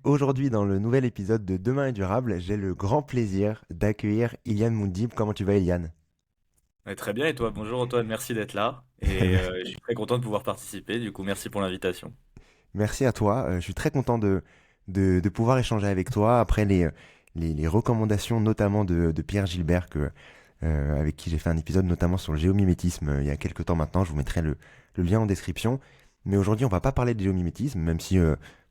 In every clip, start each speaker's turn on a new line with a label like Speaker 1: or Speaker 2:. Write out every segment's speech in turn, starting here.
Speaker 1: Aujourd'hui, dans le nouvel épisode de Demain est durable, j'ai le grand plaisir d'accueillir Iliane Moundib. Comment tu vas, Iliane?
Speaker 2: Ouais, très bien, et toi? Bonjour Antoine, merci d'être là. Je suis très content de pouvoir participer, du coup, merci pour l'invitation.
Speaker 1: Merci à toi. Je suis très content de pouvoir échanger avec toi après les recommandations, notamment de Pierre Gilbert, avec qui j'ai fait un épisode notamment sur le géomimétisme il y a quelques temps maintenant. Je vous mettrai le lien en description. Mais aujourd'hui, on va pas parler de géomimétisme, même si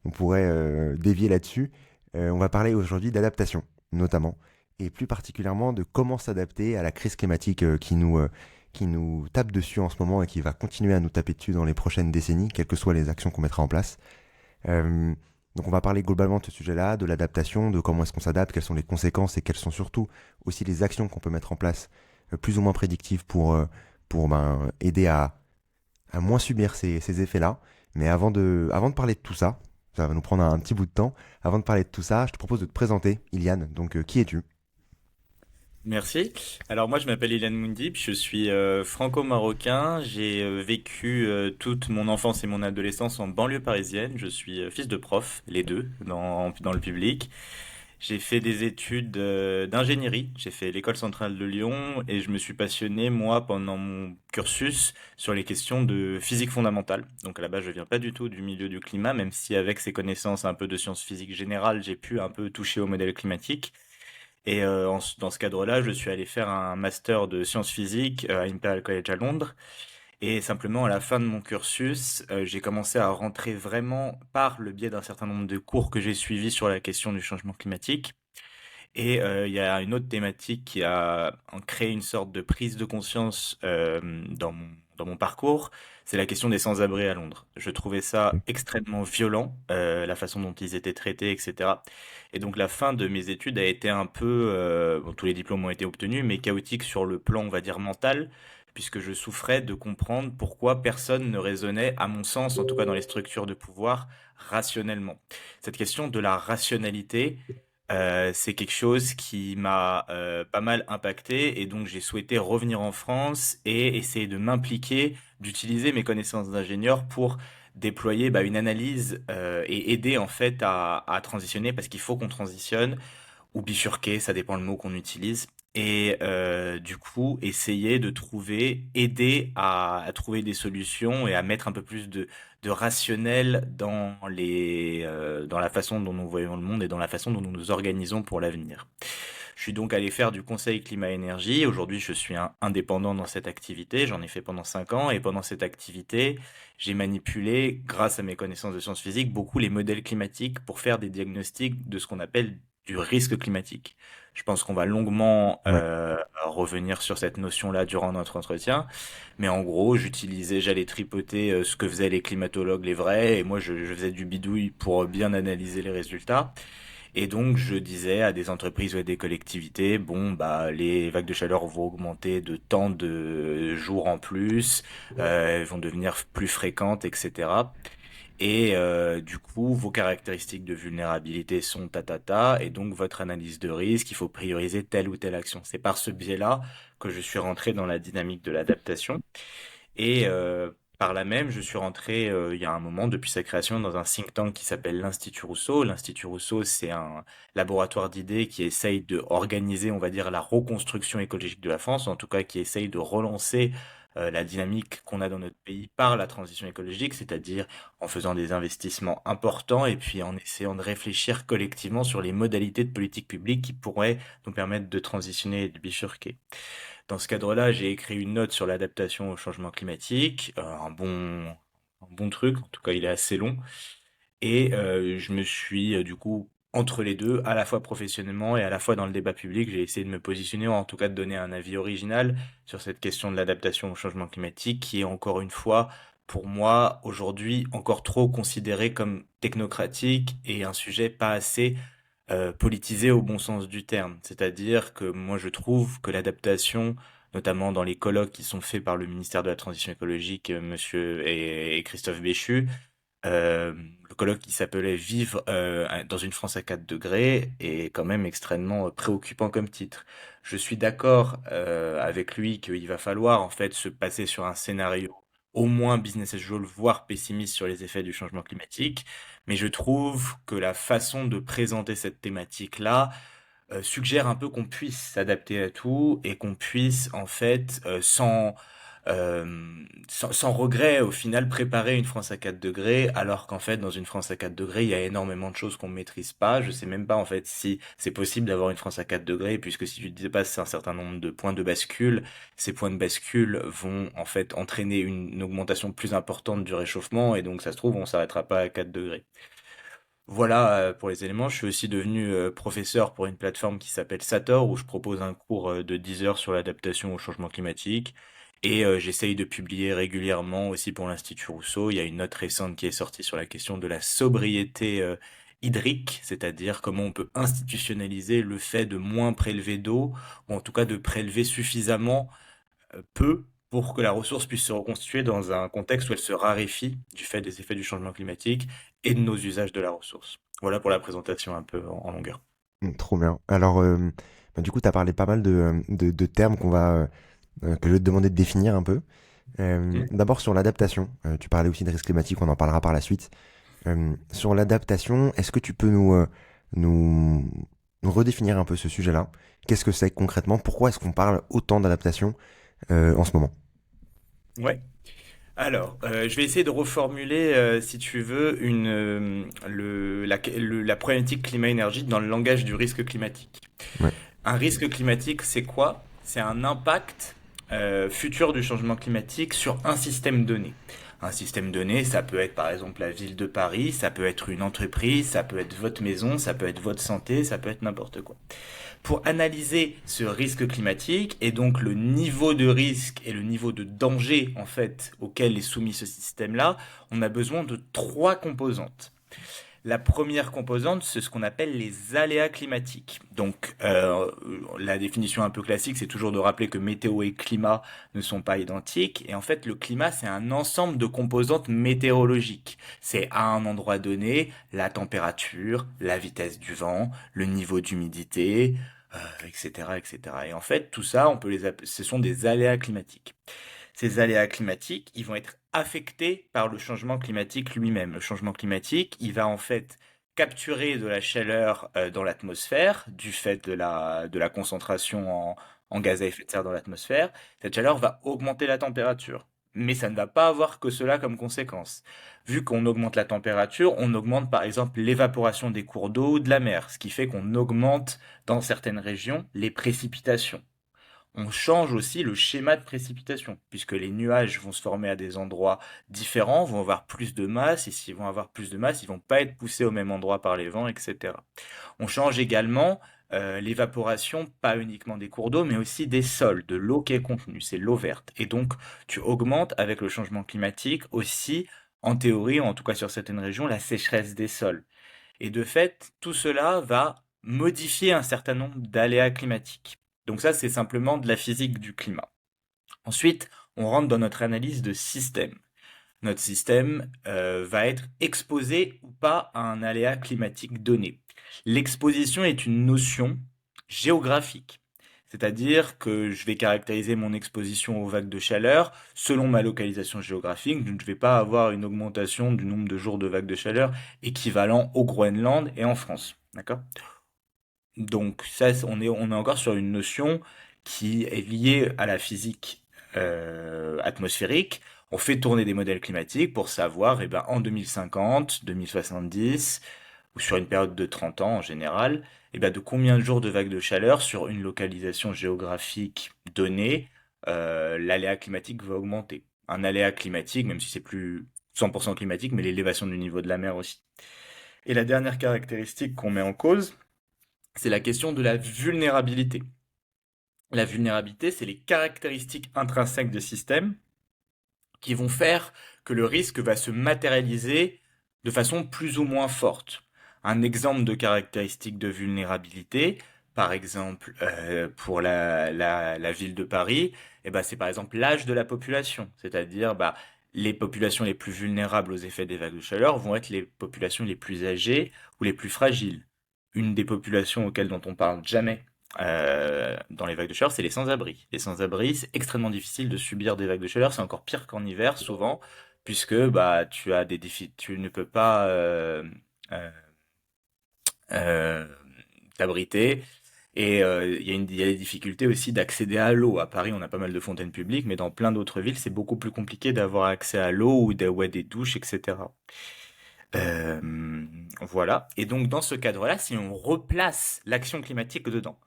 Speaker 1: on pourrait dévier là-dessus. On va parler aujourd'hui d'adaptation, notamment, et plus particulièrement de comment s'adapter à la crise climatique qui nous tape dessus en ce moment et qui va continuer à nous taper dessus dans les prochaines décennies, quelles que soient les actions qu'on mettra en place. Euh, donc on va parler globalement de ce sujet-là, de l'adaptation, de comment est-ce qu'on s'adapte, quelles sont les conséquences et quelles sont surtout aussi les actions qu'on peut mettre en place, plus ou moins prédictives pour aider à moins subir ces effets-là. Mais avant de parler de tout ça, ça va nous prendre un petit bout de temps, avant de parler de tout ça, je te propose de te présenter, Iliane. Donc qui es-tu?
Speaker 2: Merci. Alors moi, je m'appelle Ilan Moundib, je suis franco-marocain. J'ai vécu toute mon enfance et mon adolescence en banlieue parisienne. Je suis fils de prof, les deux, dans le public. J'ai fait des études d'ingénierie. J'ai fait l'école centrale de Lyon et je me suis passionné, moi, pendant mon cursus, sur les questions de physique fondamentale. Donc à la base, je viens pas du tout du milieu du climat, même si avec ces connaissances un peu de sciences physiques générales, j'ai pu un peu toucher au modèle climatique. Dans ce cadre-là, je suis allé faire un master de sciences physiques à Imperial College à Londres. Et simplement, à la fin de mon cursus, j'ai commencé à rentrer vraiment par le biais d'un certain nombre de cours que j'ai suivis sur la question du changement climatique. Il y a une autre thématique qui a créé une sorte de prise de conscience dans mon parcours, c'est la question des sans-abri à Londres. Je trouvais ça extrêmement violent, la façon dont ils étaient traités, etc. Et donc la fin de mes études a été un peu, bon, tous les diplômes ont été obtenus, mais chaotique sur le plan, on va dire, mental, puisque je souffrais de comprendre pourquoi personne ne raisonnait, à mon sens, en tout cas dans les structures de pouvoir, rationnellement. Cette question de la rationalité, c'est quelque chose qui m'a pas mal impacté et donc j'ai souhaité revenir en France et essayer de m'impliquer, d'utiliser mes connaissances d'ingénieur pour déployer une analyse et aider en fait à transitionner parce qu'il faut qu'on transitionne ou bifurquer, ça dépend le mot qu'on utilise. Du coup, essayer de trouver, aider à trouver des solutions et à mettre un peu plus de rationnel dans la façon dont nous voyons le monde et dans la façon dont nous nous organisons pour l'avenir. Je suis donc allé faire du conseil climat-énergie. Aujourd'hui, je suis indépendant dans cette activité. J'en ai fait pendant 5 ans et pendant cette activité, j'ai manipulé, grâce à mes connaissances de sciences physiques, beaucoup les modèles climatiques pour faire des diagnostics de ce qu'on appelle du risque climatique. Je pense qu'on va longuement
Speaker 1: Ouais.
Speaker 2: revenir sur cette notion-là durant notre entretien, mais en gros, j'allais tripoter ce que faisaient les climatologues, les vrais, et moi je faisais du bidouille pour bien analyser les résultats. Et donc, je disais à des entreprises ou à des collectivités, bon, bah, les vagues de chaleur vont augmenter de tant de jours en plus, elles vont devenir plus fréquentes, etc. Du coup, vos caractéristiques de vulnérabilité sont ta, et donc votre analyse de risque, il faut prioriser telle ou telle action. C'est par ce biais-là que je suis rentré dans la dynamique de l'adaptation. Par là même, je suis rentré il y a un moment, depuis sa création, dans un think tank qui s'appelle l'Institut Rousseau. L'Institut Rousseau, c'est un laboratoire d'idées qui essaye de organiser, on va dire, la reconstruction écologique de la France, en tout cas qui essaye de relancer la dynamique qu'on a dans notre pays par la transition écologique, c'est-à-dire en faisant des investissements importants et puis en essayant de réfléchir collectivement sur les modalités de politique publique qui pourraient nous permettre de transitionner et de bifurquer. Dans ce cadre-là, j'ai écrit une note sur l'adaptation au changement climatique, un bon truc, en tout cas il est assez long, je me suis du coup entre les deux, à la fois professionnellement et à la fois dans le débat public, j'ai essayé de me positionner, ou en tout cas de donner un avis original sur cette question de l'adaptation au changement climatique, qui est encore une fois, pour moi, aujourd'hui, encore trop considéré comme technocratique et un sujet pas assez politisé au bon sens du terme. C'est-à-dire que moi je trouve que l'adaptation, notamment dans les colloques qui sont faits par le ministère de la Transition écologique, monsieur et Christophe Béchu, le colloque qui s'appelait Vivre dans une France à 4 degrés est quand même extrêmement préoccupant comme titre. Je suis d'accord avec lui qu'il va falloir en fait se passer sur un scénario au moins business as usual, voire pessimiste sur les effets du changement climatique. Mais je trouve que la façon de présenter cette thématique-là suggère un peu qu'on puisse s'adapter à tout et qu'on puisse en fait sans regret au final préparer une France à 4 degrés alors qu'en fait dans une France à 4 degrés il y a énormément de choses qu'on ne maîtrise pas. Je sais même pas en fait si c'est possible d'avoir une France à 4 degrés puisque si tu dépasses un certain nombre de points de bascule, ces points de bascule vont en fait entraîner une augmentation plus importante du réchauffement et donc ça se trouve on s'arrêtera pas à 4 degrés. Voilà pour les éléments. Je suis aussi devenu professeur pour une plateforme qui s'appelle Sator, où je propose un cours de 10 heures sur l'adaptation au changement climatique. Et j'essaye de publier régulièrement aussi pour l'Institut Rousseau. Il y a une note récente qui est sortie sur la question de la sobriété hydrique, c'est-à-dire comment on peut institutionnaliser le fait de moins prélever d'eau, ou en tout cas de prélever suffisamment peu pour que la ressource puisse se reconstituer dans un contexte où elle se raréfie du fait des effets du changement climatique et de nos usages de la ressource. Voilà pour la présentation un peu en longueur.
Speaker 1: Trop bien. Alors, bah, du coup, tu as parlé pas mal de termes que je vais te demander de définir un peu.
Speaker 2: Mm.
Speaker 1: D'abord sur l'adaptation. Tu parlais aussi de risque climatique, on en parlera par la suite. Sur l'adaptation, est-ce que tu peux nous, nous redéfinir un peu ce sujet-là? Qu'est-ce que c'est concrètement? Pourquoi est-ce qu'on parle autant d'adaptation en ce moment?
Speaker 2: Ouais. Alors, je vais essayer de reformuler, si tu veux, la problématique climat-énergie dans le langage du risque climatique.
Speaker 1: Ouais.
Speaker 2: Un risque climatique, c'est quoi? C'est un impact futur du changement climatique sur un système donné. Un système donné, ça peut être par exemple la ville de Paris, ça peut être une entreprise, ça peut être votre maison, ça peut être votre santé, ça peut être n'importe quoi. Pour analyser ce risque climatique et donc le niveau de risque et le niveau de danger en fait auquel est soumis ce système-là, on a besoin de trois composantes. La première composante, c'est ce qu'on appelle les aléas climatiques. Donc, la définition un peu classique, c'est toujours de rappeler que météo et climat ne sont pas identiques. Et en fait, le climat, c'est un ensemble de composantes météorologiques. C'est à un endroit donné, la température, la vitesse du vent, le niveau d'humidité, etc., etc. Et en fait, tout ça, ce sont des aléas climatiques. Ces aléas climatiques, ils vont être affectés par le changement climatique lui-même. Le changement climatique, il va en fait capturer de la chaleur dans l'atmosphère du fait de la concentration en gaz à effet de serre dans l'atmosphère. Cette chaleur va augmenter la température. Mais ça ne va pas avoir que cela comme conséquence. Vu qu'on augmente la température, on augmente par exemple l'évaporation des cours d'eau ou de la mer, ce qui fait qu'on augmente dans certaines régions les précipitations. On change aussi le schéma de précipitation, puisque les nuages vont se former à des endroits différents, vont avoir plus de masse, et s'ils vont avoir plus de masse, ils vont pas être poussés au même endroit par les vents, etc. On change également l'évaporation, pas uniquement des cours d'eau, mais aussi des sols, de l'eau qui est contenue, c'est l'eau verte. Et donc, tu augmentes avec le changement climatique aussi, en théorie, ou en tout cas sur certaines régions, la sécheresse des sols. Et de fait, tout cela va modifier un certain nombre d'aléas climatiques. Donc ça, c'est simplement de la physique du climat. Ensuite, on rentre dans notre analyse de système. Notre système va être exposé ou pas à un aléa climatique donné. L'exposition est une notion géographique. C'est-à-dire que je vais caractériser mon exposition aux vagues de chaleur selon ma localisation géographique. Je ne vais pas avoir une augmentation du nombre de jours de vagues de chaleur équivalent au Groenland et en France. D'accord? Donc ça, on est encore sur une notion qui est liée à la physique atmosphérique. On fait tourner des modèles climatiques pour savoir, eh ben, en 2050, 2070, ou sur une période de 30 ans en général, eh ben, de combien de jours de vagues de chaleur sur une localisation géographique donnée, l'aléa climatique va augmenter. Un aléa climatique, même si c'est plus 100% climatique, mais l'élévation du niveau de la mer aussi. Et la dernière caractéristique qu'on met en cause, c'est la question de la vulnérabilité. La vulnérabilité, c'est les caractéristiques intrinsèques de système qui vont faire que le risque va se matérialiser de façon plus ou moins forte. Un exemple de caractéristique de vulnérabilité, par exemple pour la ville de Paris, eh ben, c'est par exemple l'âge de la population, c'est-à-dire bah, les populations les plus vulnérables aux effets des vagues de chaleur vont être les populations les plus âgées ou les plus fragiles. Une des populations auxquelles dont on parle jamais dans les vagues de chaleur, c'est les sans-abri. Les sans-abri, c'est extrêmement difficile de subir des vagues de chaleur. C'est encore pire qu'en hiver, souvent, puisque bah, tu as des défis, tu ne peux pas euh, euh, t'abriter. Et il y a des difficultés aussi d'accéder à l'eau. À Paris, on a pas mal de fontaines publiques, mais dans plein d'autres villes, c'est beaucoup plus compliqué d'avoir accès à l'eau ou à des douches, etc. Voilà. Et donc, dans ce cadre-là, si on replace l'action climatique dedans,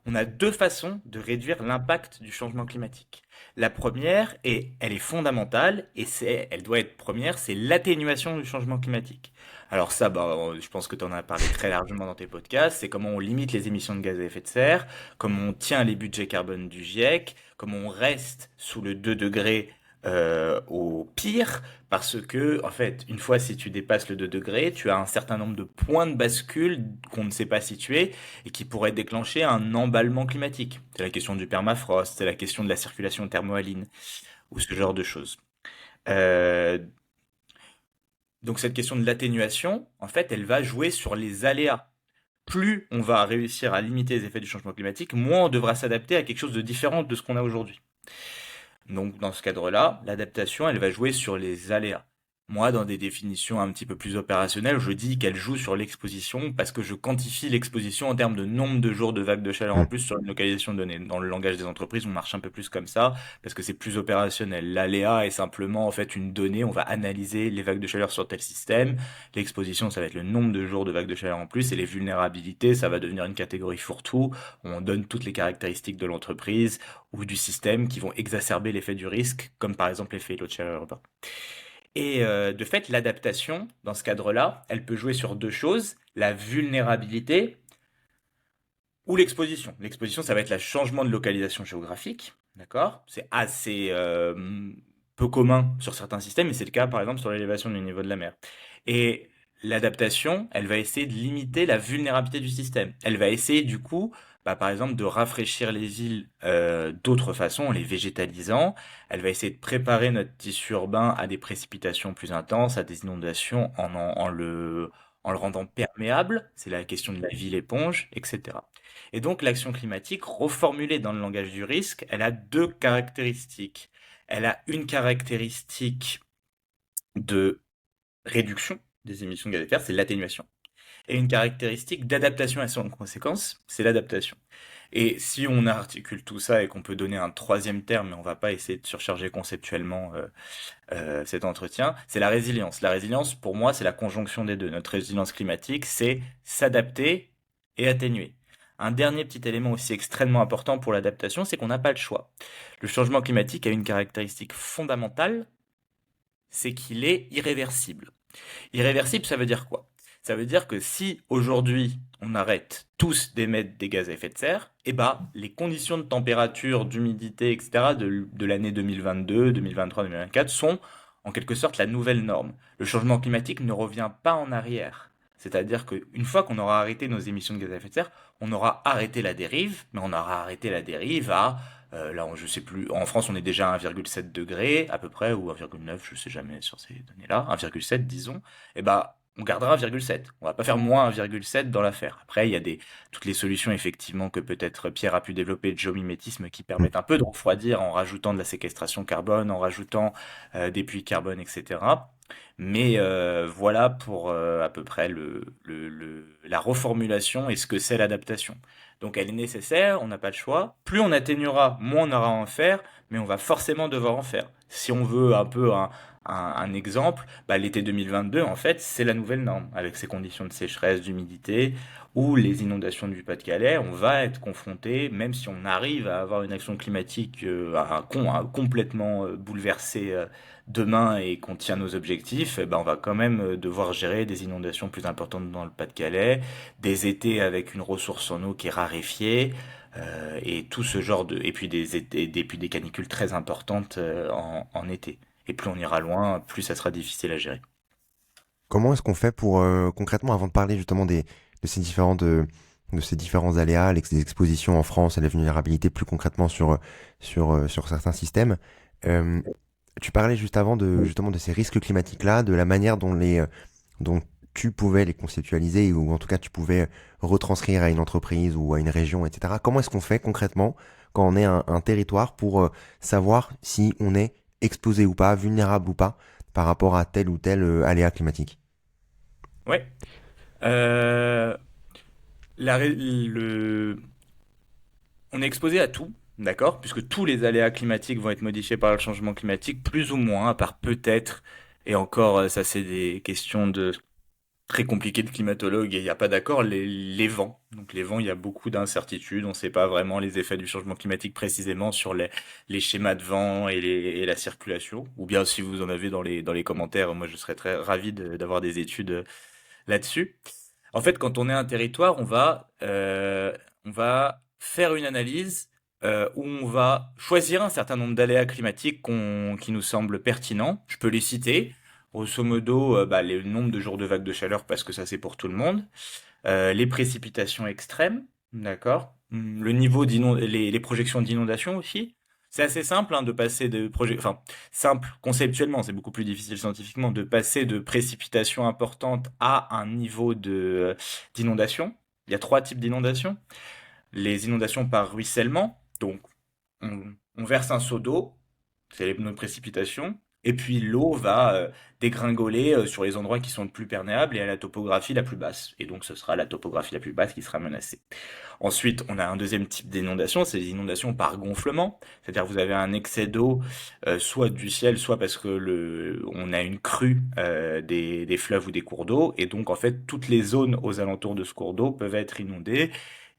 Speaker 2: on a deux façons de réduire l'impact du changement climatique. La première, et elle est fondamentale, et elle doit être première, c'est l'atténuation du changement climatique. Alors ça, bah, je pense que tu en as parlé très largement dans tes podcasts, c'est comment on limite les émissions de gaz à effet de serre, comment on tient les budgets carbone du GIEC, comment on reste sous le 2 degrés au pire, parce que, en fait, une fois si tu dépasses le 2 degrés, tu as un certain nombre de points de bascule qu'on ne sait pas situer et qui pourraient déclencher un emballement climatique. C'est la question du permafrost, c'est la question de la circulation thermohaline, ou ce genre de choses. Euh, donc cette question de l'atténuation, en fait, elle va jouer sur les aléas. Plus on va réussir à limiter les effets du changement climatique, moins on devra s'adapter à quelque chose de différent de ce qu'on a aujourd'hui. Donc dans ce cadre-là, l'adaptation, elle va jouer sur les aléas. Moi, dans des définitions un petit peu plus opérationnelles, je dis qu'elle joue sur l'exposition parce que je quantifie l'exposition en termes de nombre de jours de vagues de chaleur en
Speaker 1: Mm.
Speaker 2: plus sur une localisation donnée. Dans le langage des entreprises, on marche un peu plus comme ça parce que c'est plus opérationnel. L'aléa est simplement en fait une donnée, on va analyser les vagues de chaleur sur tel système. L'exposition, ça va être le nombre de jours de vagues de chaleur en plus et les vulnérabilités, ça va devenir une catégorie fourre-tout. On donne toutes les caractéristiques de l'entreprise ou du système qui vont exacerber l'effet du risque, comme par exemple l'effet îlot de chaleur urbain. Et de fait, l'adaptation, dans ce cadre-là, elle peut jouer sur deux choses, la vulnérabilité ou l'exposition. L'exposition, ça va être le changement de localisation géographique, d'accord? C'est assez peu commun sur certains systèmes, et c'est le cas par exemple sur l'élévation du niveau de la mer. Et l'adaptation, elle va essayer de limiter la vulnérabilité du système. Elle va essayer du coup, bah, par exemple, de rafraîchir les villes d'autres façons, en les végétalisant. Elle va essayer de préparer notre tissu urbain à des précipitations plus intenses, à des inondations en le rendant perméable. C'est la question de la ville éponge, etc. Et donc l'action climatique, reformulée dans le langage du risque, elle a deux caractéristiques. Elle a une caractéristique de réduction des émissions de gaz à effet de serre, c'est l'atténuation. Et une caractéristique d'adaptation à son conséquence, c'est l'adaptation. Et si on articule tout ça et qu'on peut donner un troisième terme, mais on va pas essayer de surcharger conceptuellement cet entretien, c'est la résilience. La résilience, pour moi, c'est la conjonction des deux. Notre résilience climatique, c'est s'adapter et atténuer. Un dernier petit élément aussi extrêmement important pour l'adaptation, c'est qu'on n'a pas le choix. Le changement climatique a une caractéristique fondamentale, c'est qu'il est irréversible. Irréversible, ça veut dire quoi? Ça veut dire que si aujourd'hui on arrête tous d'émettre des gaz à effet de serre, eh ben, les conditions de température, d'humidité, etc. de l'année 2022, 2023, 2024 sont en quelque sorte la nouvelle norme. Le changement climatique ne revient pas en arrière. C'est-à-dire qu'une fois qu'on aura arrêté nos émissions de gaz à effet de serre, on aura arrêté la dérive, mais on aura arrêté la dérive à, là je sais plus, en France on est déjà à 1,7 degré à peu près, ou 1,9, je sais jamais sur ces données-là, 1,7 disons, et ben on gardera 1,7. On va pas faire moins 1,7 dans l'affaire. Après, il y a toutes les solutions effectivement que peut-être Pierre a pu développer de géomimétisme qui
Speaker 1: Mm.
Speaker 2: permettent un peu de refroidir en rajoutant de la séquestration carbone, en rajoutant des puits de carbone, etc. Mais voilà pour à peu près la reformulation et ce que c'est l'adaptation. Donc elle est nécessaire, on n'a pas le choix. Plus on atténuera, moins on aura à en faire, mais on va forcément devoir en faire. Si on veut un peu un exemple, bah, l'été 2022, en fait, c'est la nouvelle norme, avec ses conditions de sécheresse, d'humidité, ou les inondations du Pas-de-Calais, on va être confronté, même si on arrive à avoir une action climatique complètement bouleversée demain et qu'on tient nos objectifs, eh ben, on va quand même devoir gérer des inondations plus importantes dans le Pas-de-Calais, des étés avec une ressource en eau qui est raréfiée, et tout ce genre de, et puis puis des canicules très importantes en été. Et plus on ira loin, plus ça sera difficile à gérer.
Speaker 1: Comment est-ce qu'on fait pour concrètement, avant de parler justement de ces différents aléas, des expositions en France à la vulnérabilité plus concrètement sur certains systèmes, euh, tu parlais juste avant de justement de ces risques climatiques-là, de la manière dont tu pouvais les conceptualiser ou en tout cas tu pouvais retranscrire à une entreprise ou à une région, etc. Comment est-ce qu'on fait concrètement quand on est un territoire pour savoir si on est exposé ou pas, vulnérable ou pas par rapport à tel ou tel aléa climatique?
Speaker 2: Ouais. Euh, on est exposé à tout, d'accord? Puisque tous les aléas climatiques vont être modifiés par le changement climatique, plus ou moins, à part peut-être, et encore, ça c'est des questions de très compliquées de climatologues et il n'y a pas d'accord, les vents. Donc les vents, il y a beaucoup d'incertitudes, on ne sait pas vraiment les effets du changement climatique précisément sur les schémas de vent et la circulation. Ou bien si vous en avez dans les commentaires, moi je serais très ravi d'avoir des études là-dessus. En fait, quand on est un territoire, on va faire une analyse où on va choisir un certain nombre d'aléas climatiques qui nous semblent pertinents. Je peux les citer. Grosso modo, le nombre de jours de vagues de chaleur, parce que ça c'est pour tout le monde. Les précipitations extrêmes, d'accord. Le niveau les projections d'inondation aussi. C'est assez simple hein, de passer enfin simple conceptuellement, c'est beaucoup plus difficile scientifiquement de passer de précipitations importantes à un niveau d'inondation. Il y a trois types d'inondations. Les inondations par ruissellement, donc on verse un seau d'eau, c'est nos précipitations. Et puis l'eau va dégringoler sur les endroits qui sont le plus perméables et à la topographie la plus basse. Et donc ce sera la topographie la plus basse qui sera menacée. Ensuite, on a un deuxième type d'inondation, c'est les inondations par gonflement. C'est-à-dire que vous avez un excès d'eau, soit du ciel, soit parce que on a une crue des fleuves ou des cours d'eau. Et donc en fait, toutes les zones aux alentours de ce cours d'eau peuvent être inondées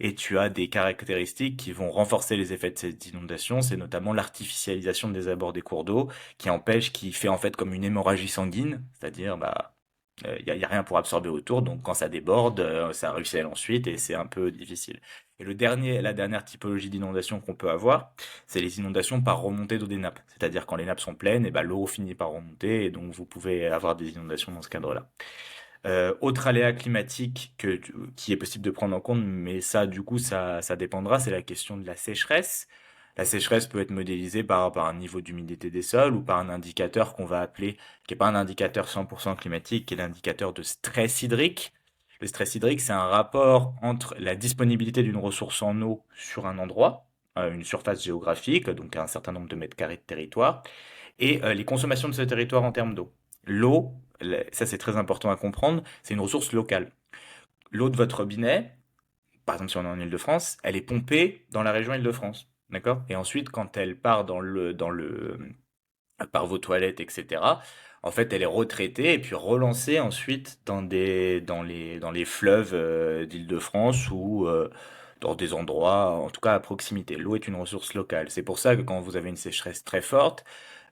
Speaker 2: et tu as des caractéristiques qui vont renforcer les effets de cette inondation. C'est notamment l'artificialisation des abords des cours d'eau qui fait en fait comme une hémorragie sanguine, c'est-à-dire y a rien pour absorber autour, donc quand ça déborde, ça ruisselle ensuite et c'est un peu difficile. Et la dernière typologie d'inondation qu'on peut avoir, c'est les inondations par remontée d'eau des nappes. C'est-à-dire quand les nappes sont pleines, et ben l'eau finit par remonter et donc vous pouvez avoir des inondations dans ce cadre-là. Autre aléa climatique qui est possible de prendre en compte, mais ça, du coup, ça dépendra, c'est la question de la sécheresse. La sécheresse peut être modélisée par un niveau d'humidité des sols ou par un indicateur qu'on va appeler, qui n'est pas un indicateur 100% climatique, qui est l'indicateur de stress hydrique. Le stress hydrique, c'est un rapport entre la disponibilité d'une ressource en eau sur un endroit, une surface géographique, donc un certain nombre de mètres carrés de territoire, et les consommations de ce territoire en termes d'eau. L'eau, ça c'est très important à comprendre, c'est une ressource locale. L'eau de votre robinet, par exemple si on est en Île-de-France, elle est pompée dans la région Île-de-France. D'accord? Et ensuite, quand elle part par vos toilettes, etc., en fait, elle est retraitée et puis relancée ensuite dans les fleuves d'Île-de-France ou dans des endroits, en tout cas à proximité. L'eau est une ressource locale. C'est pour ça que quand vous avez une sécheresse très forte,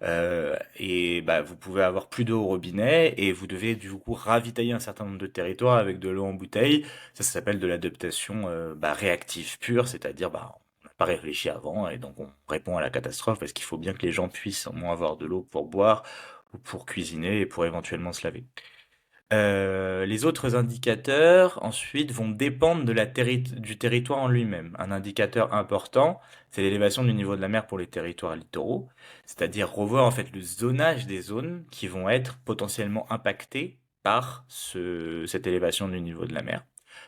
Speaker 2: vous pouvez avoir plus d'eau au robinet et vous devez du coup ravitailler un certain nombre de territoires avec de l'eau en bouteille. Ça s'appelle de l'adaptation réactive pure, c'est-à-dire on n'a pas réfléchi avant et donc on répond à la catastrophe parce qu'il faut bien que les gens puissent au moins avoir de l'eau pour boire ou pour cuisiner et pour éventuellement se laver. Les autres indicateurs, ensuite, vont dépendre du territoire en lui-même. Un indicateur important, c'est l'élévation du niveau de la mer pour les territoires littoraux, c'est-à-dire revoir en fait le zonage des zones qui vont être potentiellement impactées par cette élévation du niveau de la mer.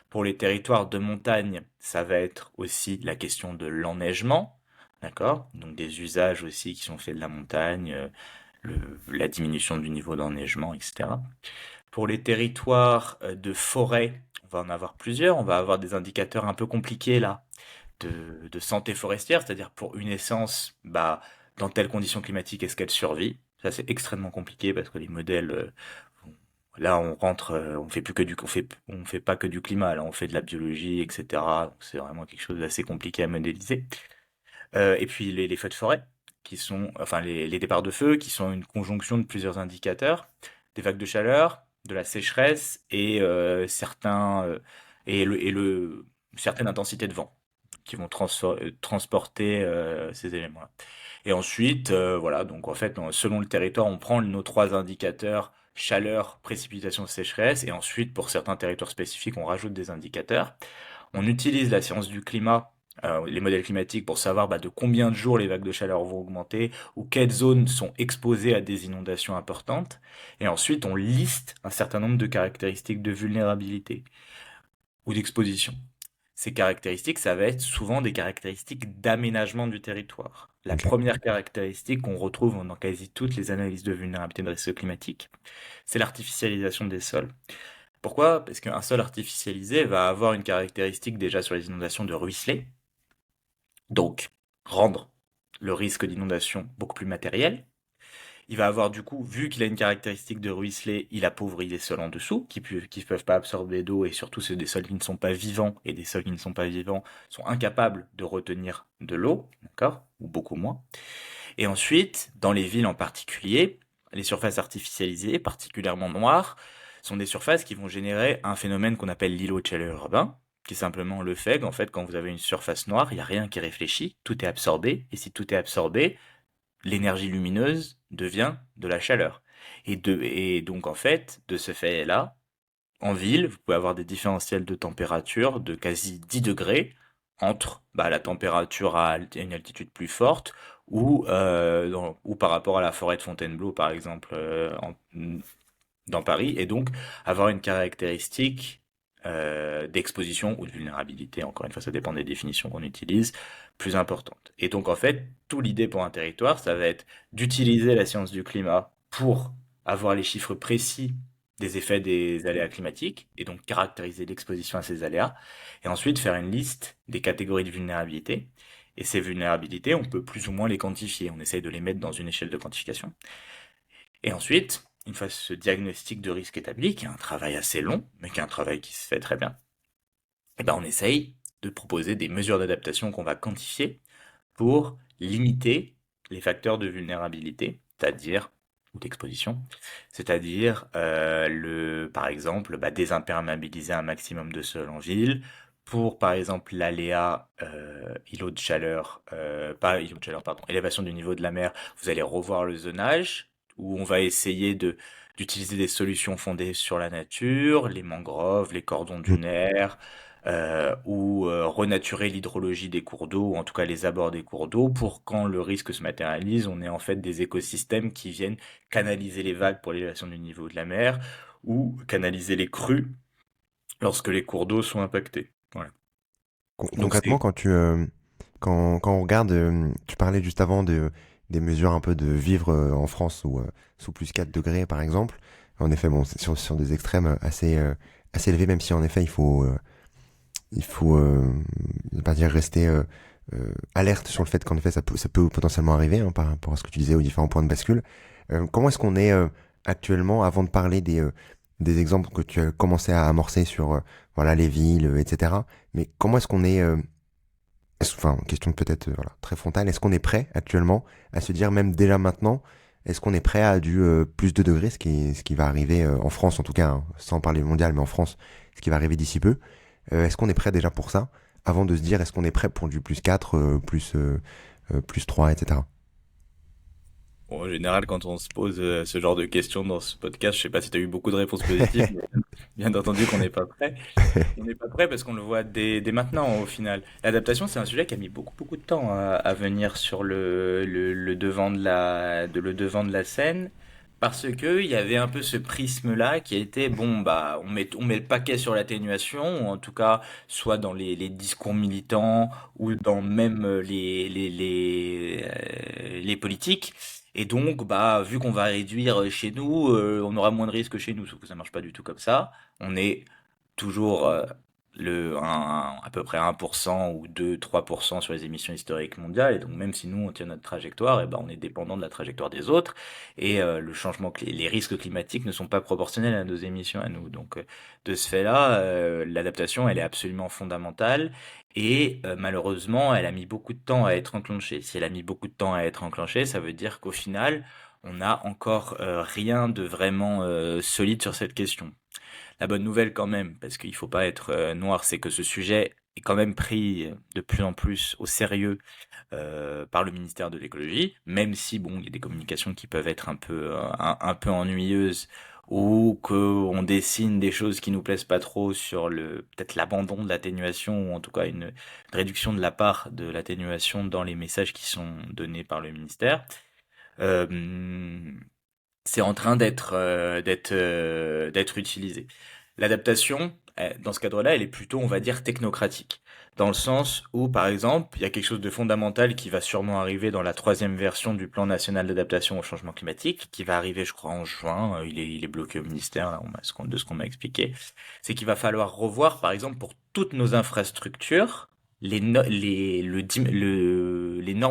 Speaker 2: Pour les territoires de montagne, ça va être aussi la question de l'enneigement, d'accord? Donc des usages aussi qui sont faits de la montagne, la diminution du niveau d'enneigement, etc. Pour les territoires de forêt, on va en avoir plusieurs. On va avoir des indicateurs un peu compliqués là de santé forestière, c'est-à-dire pour une essence, dans telles conditions climatiques, est-ce qu'elle survit? Ça, c'est extrêmement compliqué parce que les modèles, là, on rentre, on fait plus que on fait pas que du climat, là, on fait de la biologie, etc. Donc, c'est vraiment quelque chose d'assez compliqué à modéliser. Et puis les feux de forêt, enfin les départs de feu, qui sont une conjonction de plusieurs indicateurs, des vagues de chaleur, de la sécheresse et certaine intensité de vent qui vont transporter ces éléments-là. Et ensuite, voilà, donc en fait, selon le territoire, on prend nos trois indicateurs chaleur, précipitation, sécheresse, et ensuite, pour certains territoires spécifiques, on rajoute des indicateurs. On utilise la science du climat les modèles climatiques pour savoir de combien de jours les vagues de chaleur vont augmenter ou quelles zones sont exposées à des inondations importantes. Et ensuite, on liste un certain nombre de caractéristiques de vulnérabilité ou d'exposition. Ces caractéristiques, ça va être souvent des caractéristiques d'aménagement du territoire. La
Speaker 1: Ok.
Speaker 2: première caractéristique qu'on retrouve dans quasi toutes les analyses de vulnérabilité de risque climatique, c'est l'artificialisation des sols. Pourquoi? Parce qu'un sol artificialisé va avoir une caractéristique déjà sur les inondations de ruisseler, donc rendre le risque d'inondation beaucoup plus matériel. Il va avoir du coup, vu qu'il a une caractéristique de ruisseler, il appauvrit les sols en dessous, qui peuvent pas absorber d'eau, et surtout c'est des sols qui ne sont pas vivants, et des sols qui ne sont pas vivants sont incapables de retenir de l'eau, d'accord? Ou beaucoup moins. Et ensuite, dans les villes en particulier, les surfaces artificialisées, particulièrement noires, sont des surfaces qui vont générer un phénomène qu'on appelle l'îlot de chaleur urbain, qui est simplement le fait qu'en fait, quand vous avez une surface noire, il n'y a rien qui réfléchit, tout est absorbé, et si tout est absorbé, l'énergie lumineuse devient de la chaleur. Et donc, en fait, de ce fait-là, en ville, vous pouvez avoir des différentiels de température de quasi 10 degrés entre la température à une altitude plus forte ou par rapport à la forêt de Fontainebleau, par exemple, dans Paris, et donc avoir une caractéristique d'exposition ou de vulnérabilité, encore une fois, ça dépend des définitions qu'on utilise, plus importante. Et donc, en fait, tout l'idée pour un territoire, ça va être d'utiliser la science du climat pour avoir les chiffres précis des effets des aléas climatiques, et donc caractériser l'exposition à ces aléas, et ensuite faire une liste des catégories de vulnérabilité. Et ces vulnérabilités, on peut plus ou moins les quantifier. On essaye de les mettre dans une échelle de quantification. Et ensuite, une fois ce diagnostic de risque établi, qui est un travail assez long, mais qui est un travail qui se fait très bien, on essaye de proposer des mesures d'adaptation qu'on va quantifier pour limiter les facteurs de vulnérabilité, c'est-à-dire ou d'exposition, c'est-à-dire par exemple, désimperméabiliser un maximum de sol en ville, pour par exemple l'aléa îlot de chaleur, pas îlot de chaleur, pardon, élévation du niveau de la mer, vous allez revoir le zonage, où on va essayer d'utiliser des solutions fondées sur la nature, les mangroves, les cordons
Speaker 1: Mm.
Speaker 2: dunaires, ou renaturer l'hydrologie des cours d'eau, ou en tout cas les abords des cours d'eau, pour quand le risque se matérialise, on ait en fait des écosystèmes qui viennent canaliser les vagues pour l'élévation du niveau de la mer, ou canaliser les crues lorsque les cours d'eau sont impactés. Voilà. Donc
Speaker 1: Concrètement,
Speaker 2: c'est
Speaker 1: quand on regarde, tu parlais juste avant des mesures un peu de vivre en France sous plus 4 degrés par exemple. En effet, bon, c'est sur des extrêmes assez élevés, même si en effet il faut je vais pas dire rester alerte sur le fait qu'en effet ça peut potentiellement arriver hein, par rapport à ce que tu disais aux différents points de bascule. Comment est-ce qu'on est actuellement, avant de parler des exemples que tu as commencé à amorcer sur voilà les villes, etc. Mais comment est-ce qu'on est enfin, question peut-être voilà, très frontale, est-ce qu'on est prêt actuellement à se dire, même déjà maintenant, est-ce qu'on est prêt à du plus de degrés, ce qui va arriver en France en tout cas, hein, sans parler mondial, mais en France, ce qui va arriver d'ici peu. Est-ce qu'on est prêt déjà pour ça, avant de se dire, est-ce qu'on est prêt pour du plus 4 plus 3, etc.
Speaker 2: Bon, en général, quand on se pose ce genre de questions dans ce podcast, je sais pas si tu as eu beaucoup de réponses positives, mais bien entendu qu'on n'est pas prêt. On n'est pas prêt parce qu'on le voit dès maintenant au final. L'adaptation, c'est un sujet qui a mis beaucoup de temps à venir sur le devant le devant de la scène parce que il y avait un peu ce prisme-là qui a été bon on met le paquet sur l'atténuation ou en tout cas soit dans les discours militants ou dans même les politiques. Et donc vu qu'on va réduire chez nous, on aura moins de risques chez nous, sauf que ça marche pas du tout comme ça. On est toujours à peu près 1% ou 2-3% sur les émissions historiques mondiales. Et donc même si nous, on tient notre trajectoire, on est dépendant de la trajectoire des autres. Et les risques climatiques ne sont pas proportionnels à nos émissions à nous. Donc de ce fait-là, l'adaptation, elle est absolument fondamentale. Et malheureusement, elle a mis beaucoup de temps à être enclenchée. Si elle a mis beaucoup de temps à être enclenchée, ça veut dire qu'au final, on n'a encore rien de vraiment solide sur cette question. La bonne nouvelle quand même, parce qu'il faut pas être noir, c'est que ce sujet est quand même pris de plus en plus au sérieux par le ministère de l'écologie, même si bon, il y a des communications qui peuvent être un peu ennuyeuses ou qu'on dessine des choses qui nous plaisent pas trop sur peut-être l'abandon de l'atténuation, ou en tout cas une réduction de la part de l'atténuation dans les messages qui sont donnés par le ministère. Euh, c'est en train d'être utilisé. L'adaptation, dans ce cadre-là, elle est plutôt, on va dire, technocratique. Dans le sens où, par exemple, il y a quelque chose de fondamental qui va sûrement arriver dans la troisième version du plan national d'adaptation au changement climatique, qui va arriver, je crois, en juin. Il est bloqué au ministère, là, de ce qu'on m'a expliqué. C'est qu'il va falloir revoir, par exemple, pour toutes nos infrastructures, les normes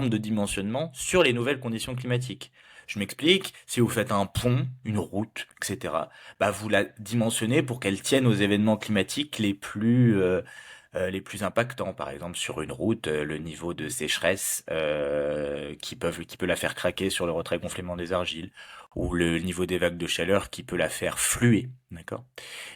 Speaker 2: de dimensionnement sur les nouvelles conditions climatiques. Je m'explique, si vous faites un pont, une route, etc., bah vous la dimensionnez pour qu'elle tienne aux événements climatiques les plus impactants. Par exemple, sur une route, le niveau de sécheresse qui peut la faire craquer sur le retrait-gonflement des argiles, ou le niveau des vagues de chaleur qui peut la faire fluer, d'accord?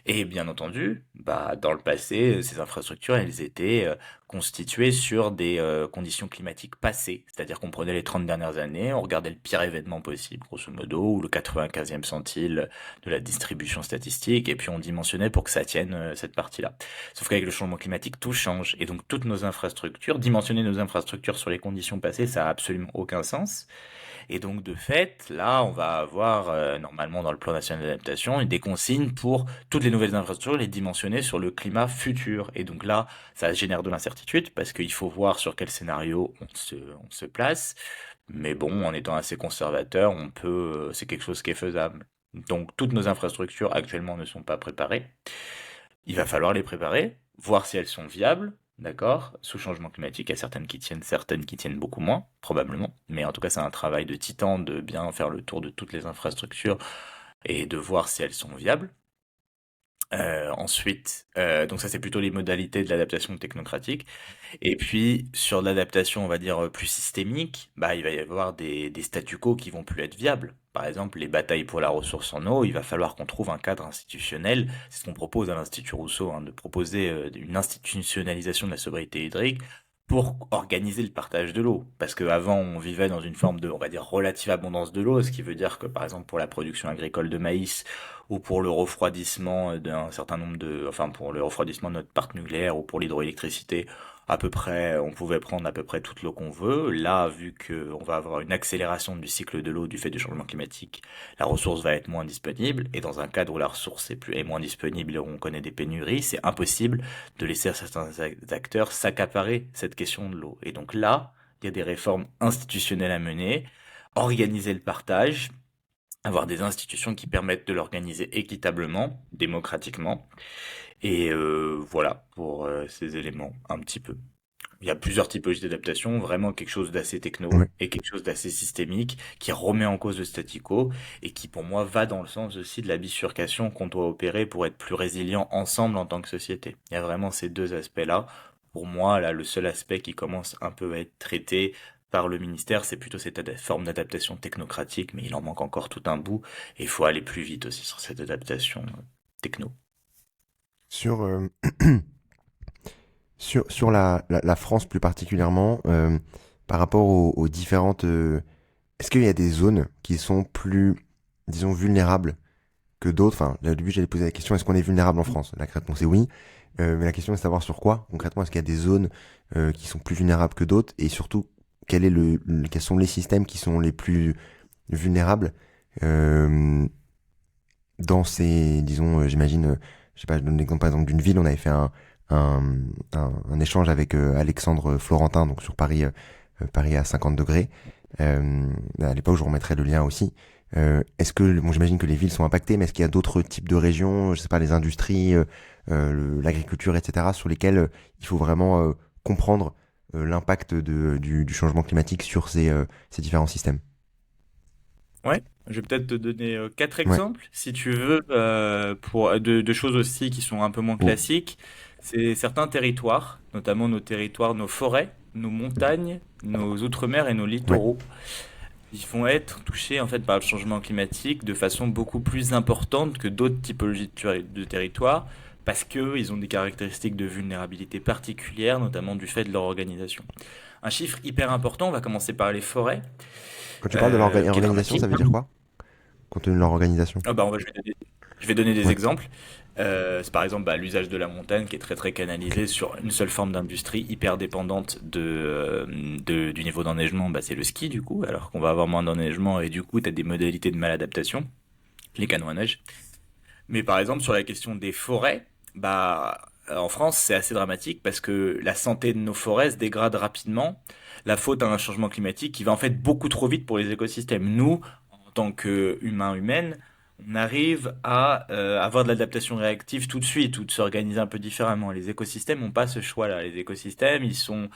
Speaker 2: Et bien entendu, bah, dans le passé, ces infrastructures, elles étaient constituées sur des conditions climatiques passées. C'est-à-dire qu'on prenait les 30 dernières années, on regardait le pire événement possible, grosso modo, ou le 95e centile de la distribution statistique, et puis on dimensionnait pour que ça tienne cette partie-là. Sauf qu'avec le changement climatique, tout change. Et donc toutes nos infrastructures, dimensionner nos infrastructures sur les conditions passées, ça a absolument aucun sens. Et donc, de fait, là, on va avoir, normalement, dans le plan national d'adaptation, des consignes pour toutes les nouvelles infrastructures, les dimensionner sur le climat futur. Et donc là, ça génère de l'incertitude parce qu'il faut voir sur quel scénario on se place. Mais bon, en étant assez conservateur, c'est quelque chose qui est faisable. Donc, toutes nos infrastructures actuellement ne sont pas préparées. Il va falloir les préparer, voir si elles sont viables, d'accord, sous changement climatique. Il y a certaines qui tiennent beaucoup moins, probablement. Mais en tout cas, c'est un travail de titan de bien faire le tour de toutes les infrastructures et de voir si elles sont viables. Ensuite, donc ça c'est plutôt les modalités de l'adaptation technocratique. Et puis sur l'adaptation, on va dire plus systémique, bah il va y avoir des statu quo qui vont plus être viables. Par exemple, les batailles pour la ressource en eau, il va falloir qu'on trouve un cadre institutionnel. C'est ce qu'on propose à l'Institut Rousseau, hein, de proposer une institutionnalisation de la sobriété hydrique pour organiser le partage de l'eau. Parce qu'avant, on vivait dans une forme de, on va dire, relative abondance de l'eau, ce qui veut dire que, par exemple, pour la production agricole de maïs, ou pour le refroidissement d'un certain nombre enfin, pour le refroidissement de notre parc nucléaire, ou pour l'hydroélectricité, à peu près, on pouvait prendre à peu près toute l'eau qu'on veut. Là, vu qu'on va avoir une accélération du cycle de l'eau du fait du changement climatique, la ressource va être moins disponible. Et dans un cadre où la ressource est moins disponible et où on connaît des pénuries, c'est impossible de laisser certains acteurs s'accaparer cette question de l'eau. Et donc là, il y a des réformes institutionnelles à mener, organiser le partage, avoir des institutions qui permettent de l'organiser équitablement, démocratiquement. Et voilà pour ces éléments un petit peu. Il y a plusieurs typologies d'adaptation, vraiment quelque chose d'assez techno
Speaker 1: Ouais.
Speaker 2: et quelque chose d'assez systémique qui remet en cause le statu quo et qui pour moi va dans le sens aussi de la bifurcation qu'on doit opérer pour être plus résilient ensemble en tant que société. Il y a vraiment ces deux aspects-là. Pour moi, là, le seul aspect qui commence un peu à être traité par le ministère, c'est plutôt cette forme d'adaptation technocratique, mais il en manque encore tout un bout et il faut aller plus vite aussi sur cette adaptation techno.
Speaker 1: Sur, sur la France plus particulièrement, par rapport aux différentes... est-ce qu'il y a des zones qui sont plus, disons, vulnérables que d'autres? Enfin, là, au début, j'allais poser la question, est-ce qu'on est vulnérable en France? La réponse est oui. Mais la question est de savoir sur quoi, concrètement. Est-ce qu'il y a des zones qui sont plus vulnérables que d'autres? Et surtout, quels sont les systèmes qui sont les plus vulnérables euh, dans ces, disons, j'imagine, je sais pas, je donne l'exemple par exemple d'une ville, on avait fait un, un échange avec Alexandre Florentin, donc sur Paris, Paris à 50 degrés. À l'époque, je vous remettrai le lien aussi. Est-ce que, bon, j'imagine que les villes sont impactées, mais est-ce qu'il y a d'autres types de régions, je sais pas, les industries, l'agriculture, etc., sur lesquelles il faut vraiment comprendre l'impact du changement climatique sur ces différents systèmes?
Speaker 2: Ouais, je vais peut-être te donner quatre
Speaker 1: Ouais.
Speaker 2: exemples, si tu veux, pour de choses aussi qui sont un peu moins
Speaker 1: Oh.
Speaker 2: classiques. C'est certains territoires, notamment nos territoires, nos forêts, nos montagnes, nos outre-mer et nos
Speaker 1: Ouais.
Speaker 2: littoraux. Ils vont être touchés en fait par le changement climatique de façon beaucoup plus importante que d'autres typologies de territoires, parce qu'ils ont des caractéristiques de vulnérabilité particulières, notamment du fait de leur organisation. Un chiffre hyper important, on va commencer par les forêts,
Speaker 1: Quand tu parles de
Speaker 2: qui est
Speaker 1: l'organisation,
Speaker 2: dramatique.
Speaker 1: ça veut dire quoi? compte tenu de leur organisation?
Speaker 2: Ah bah, je vais donner des
Speaker 1: Ouais.
Speaker 2: exemples. C'est par exemple l'usage de la montagne qui est très très canalisé sur une seule forme d'industrie hyper dépendante du niveau d'enneigement, bah, c'est le ski du coup, alors qu'on va avoir moins d'enneigement et du coup tu as des modalités de maladaptation, les canons à neige. Mais par exemple sur la question des forêts, bah, en France c'est assez dramatique parce que la santé de nos forêts se dégrade rapidement, la faute à un changement climatique qui va en fait beaucoup trop vite pour les écosystèmes. Nous, en tant qu'humains, humaines, on arrive à avoir de l'adaptation réactive tout de suite ou de s'organiser un peu différemment. Les écosystèmes n'ont pas ce choix-là. Les écosystèmes, ils sont,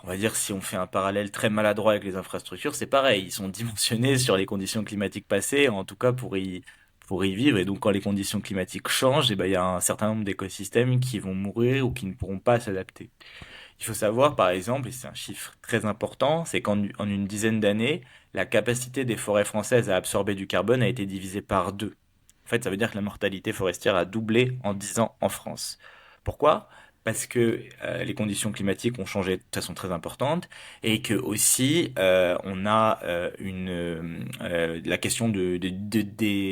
Speaker 2: on va dire, si on fait un parallèle très maladroit avec les infrastructures, c'est pareil. Ils sont dimensionnés sur les conditions climatiques passées, en tout cas pour y vivre. Et donc, quand les conditions climatiques changent, et ben, il y a un certain nombre d'écosystèmes qui vont mourir ou qui ne pourront pas s'adapter. Il faut savoir, par exemple, et c'est un chiffre très important, c'est qu'en une dizaine d'années, la capacité des forêts françaises à absorber du carbone a été divisée par deux. En fait, ça veut dire que la mortalité forestière a doublé en 10 ans en France. Pourquoi? Parce que les conditions climatiques ont changé de façon très importante et que aussi on a la question des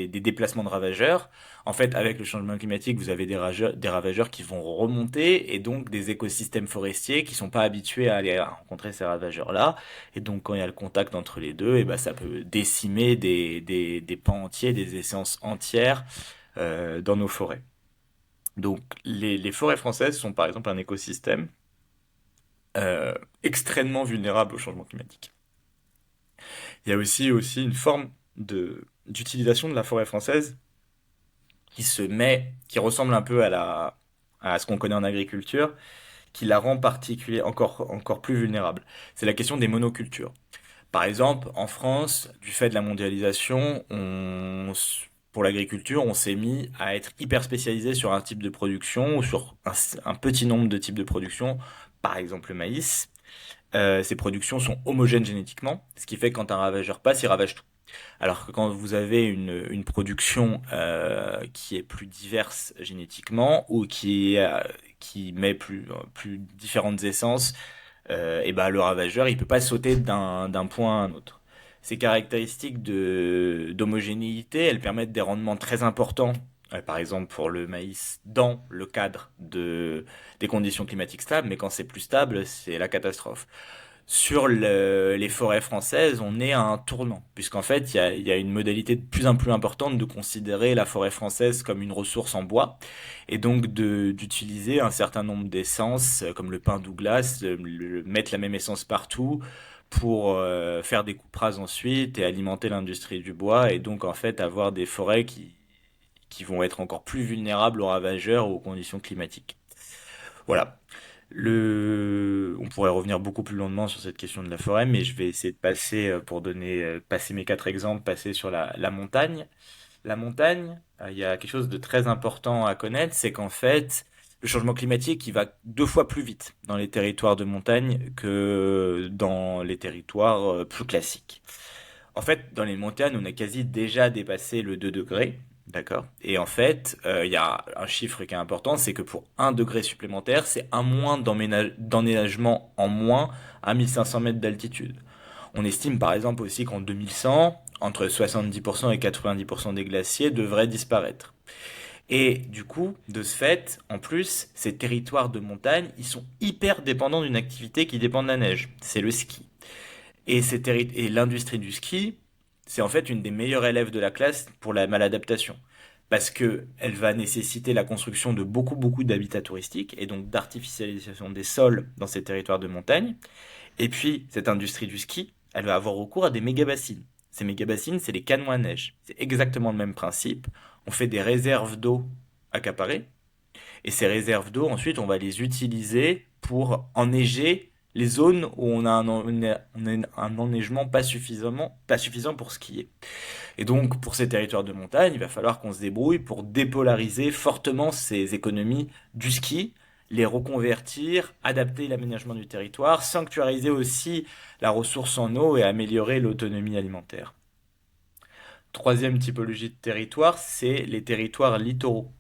Speaker 2: déplacements de ravageurs. En fait, avec le changement climatique, vous avez des ravageurs qui vont remonter et donc des écosystèmes forestiers qui sont pas habitués à aller rencontrer ces ravageurs-là. Et donc, quand il y a le contact entre les deux, et ben, ça peut décimer des pans entiers, des essences entières dans nos forêts. Donc, les forêts françaises sont par exemple un écosystème euh, extrêmement vulnérable au changement climatique. Il y a aussi une forme d'utilisation de la forêt française qui ressemble un peu à ce qu'on connaît en agriculture, qui la rend encore plus vulnérable. C'est la question des monocultures. Par exemple, en France, du fait de la mondialisation, pour l'agriculture, on s'est mis à être hyper spécialisé sur un type de production ou sur un petit nombre de types de production. Par exemple, le maïs. Ces productions sont homogènes génétiquement, ce qui fait que quand un ravageur passe, il ravage tout. Alors que quand vous avez une production qui est plus diverse génétiquement ou qui met plus différentes essences, et ben le ravageur, il peut pas sauter d'un point à un autre. Ces caractéristiques d'homogénéité, elles permettent des rendements très importants, par exemple pour le maïs, dans le cadre des conditions climatiques stables, mais quand c'est plus stable, c'est la catastrophe. Sur les forêts françaises, on est à un tournant, puisqu'en fait, il y a une modalité de plus en plus importante de considérer la forêt française comme une ressource en bois, et donc d'utiliser un certain nombre d'essences, comme le pin Douglas, mettre la même essence partout, pour faire des coupes rases ensuite et alimenter l'industrie du bois, et donc en fait avoir des forêts qui vont être encore plus vulnérables aux ravageurs ou aux conditions climatiques. Voilà. On pourrait revenir beaucoup plus longuement sur cette question de la forêt, mais je vais essayer de passer, passer mes quatre exemples, passer sur la montagne. La montagne, il y a quelque chose de très important à connaître, c'est qu'en fait, le changement climatique, il va deux fois plus vite dans les territoires de montagne que dans les territoires plus classiques. En fait, dans les montagnes, on a quasi déjà dépassé le 2 degrés. D'accord. Et en fait, il y a un chiffre qui est important, c'est que pour 1 degré supplémentaire, c'est un moins d'enneigement en moins à 1500 mètres d'altitude. On estime par exemple aussi qu'en 2100, entre 70% et 90% des glaciers devraient disparaître. Et du coup, de ce fait, en plus, ces territoires de montagne, ils sont hyper dépendants d'une activité qui dépend de la neige. C'est le ski. Et l'industrie du ski, c'est en fait une des meilleures élèves de la classe pour la maladaptation. Parce que elle va nécessiter la construction de beaucoup d'habitats touristiques et donc d'artificialisation des sols dans ces territoires de montagne. Et puis, cette industrie du ski, elle va avoir recours à des méga-bassines. Ces méga-bassines, c'est les canons à neige. C'est exactement le même principe. On fait des réserves d'eau accaparées et ces réserves d'eau, ensuite, on va les utiliser pour enneiger les zones où on a un enneigement pas suffisant pour skier. Et donc, pour ces territoires de montagne, il va falloir qu'on se débrouille pour dépolariser fortement ces économies du ski, les reconvertir, adapter l'aménagement du territoire, sanctuariser aussi la ressource en eau et améliorer l'autonomie alimentaire. Troisième typologie de territoire, c'est les territoires littoraux.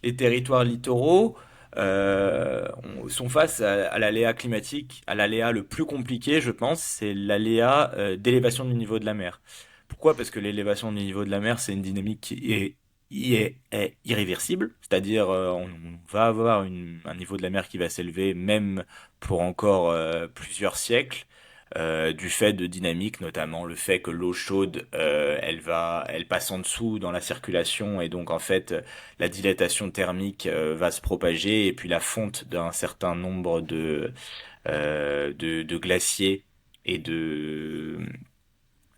Speaker 2: Les territoires littoraux sont face à l'aléa climatique, à l'aléa le plus compliqué, je pense, c'est l'aléa d'élévation du niveau de la mer. Pourquoi? Parce que l'élévation du niveau de la mer, c'est une dynamique est irréversible, c'est-à-dire on va avoir un niveau de la mer qui va s'élever même pour encore plusieurs siècles, du fait de dynamiques, notamment le fait que l'eau chaude, elle passe en dessous dans la circulation et donc en fait la dilatation thermique va se propager et puis la fonte d'un certain nombre de glaciers et de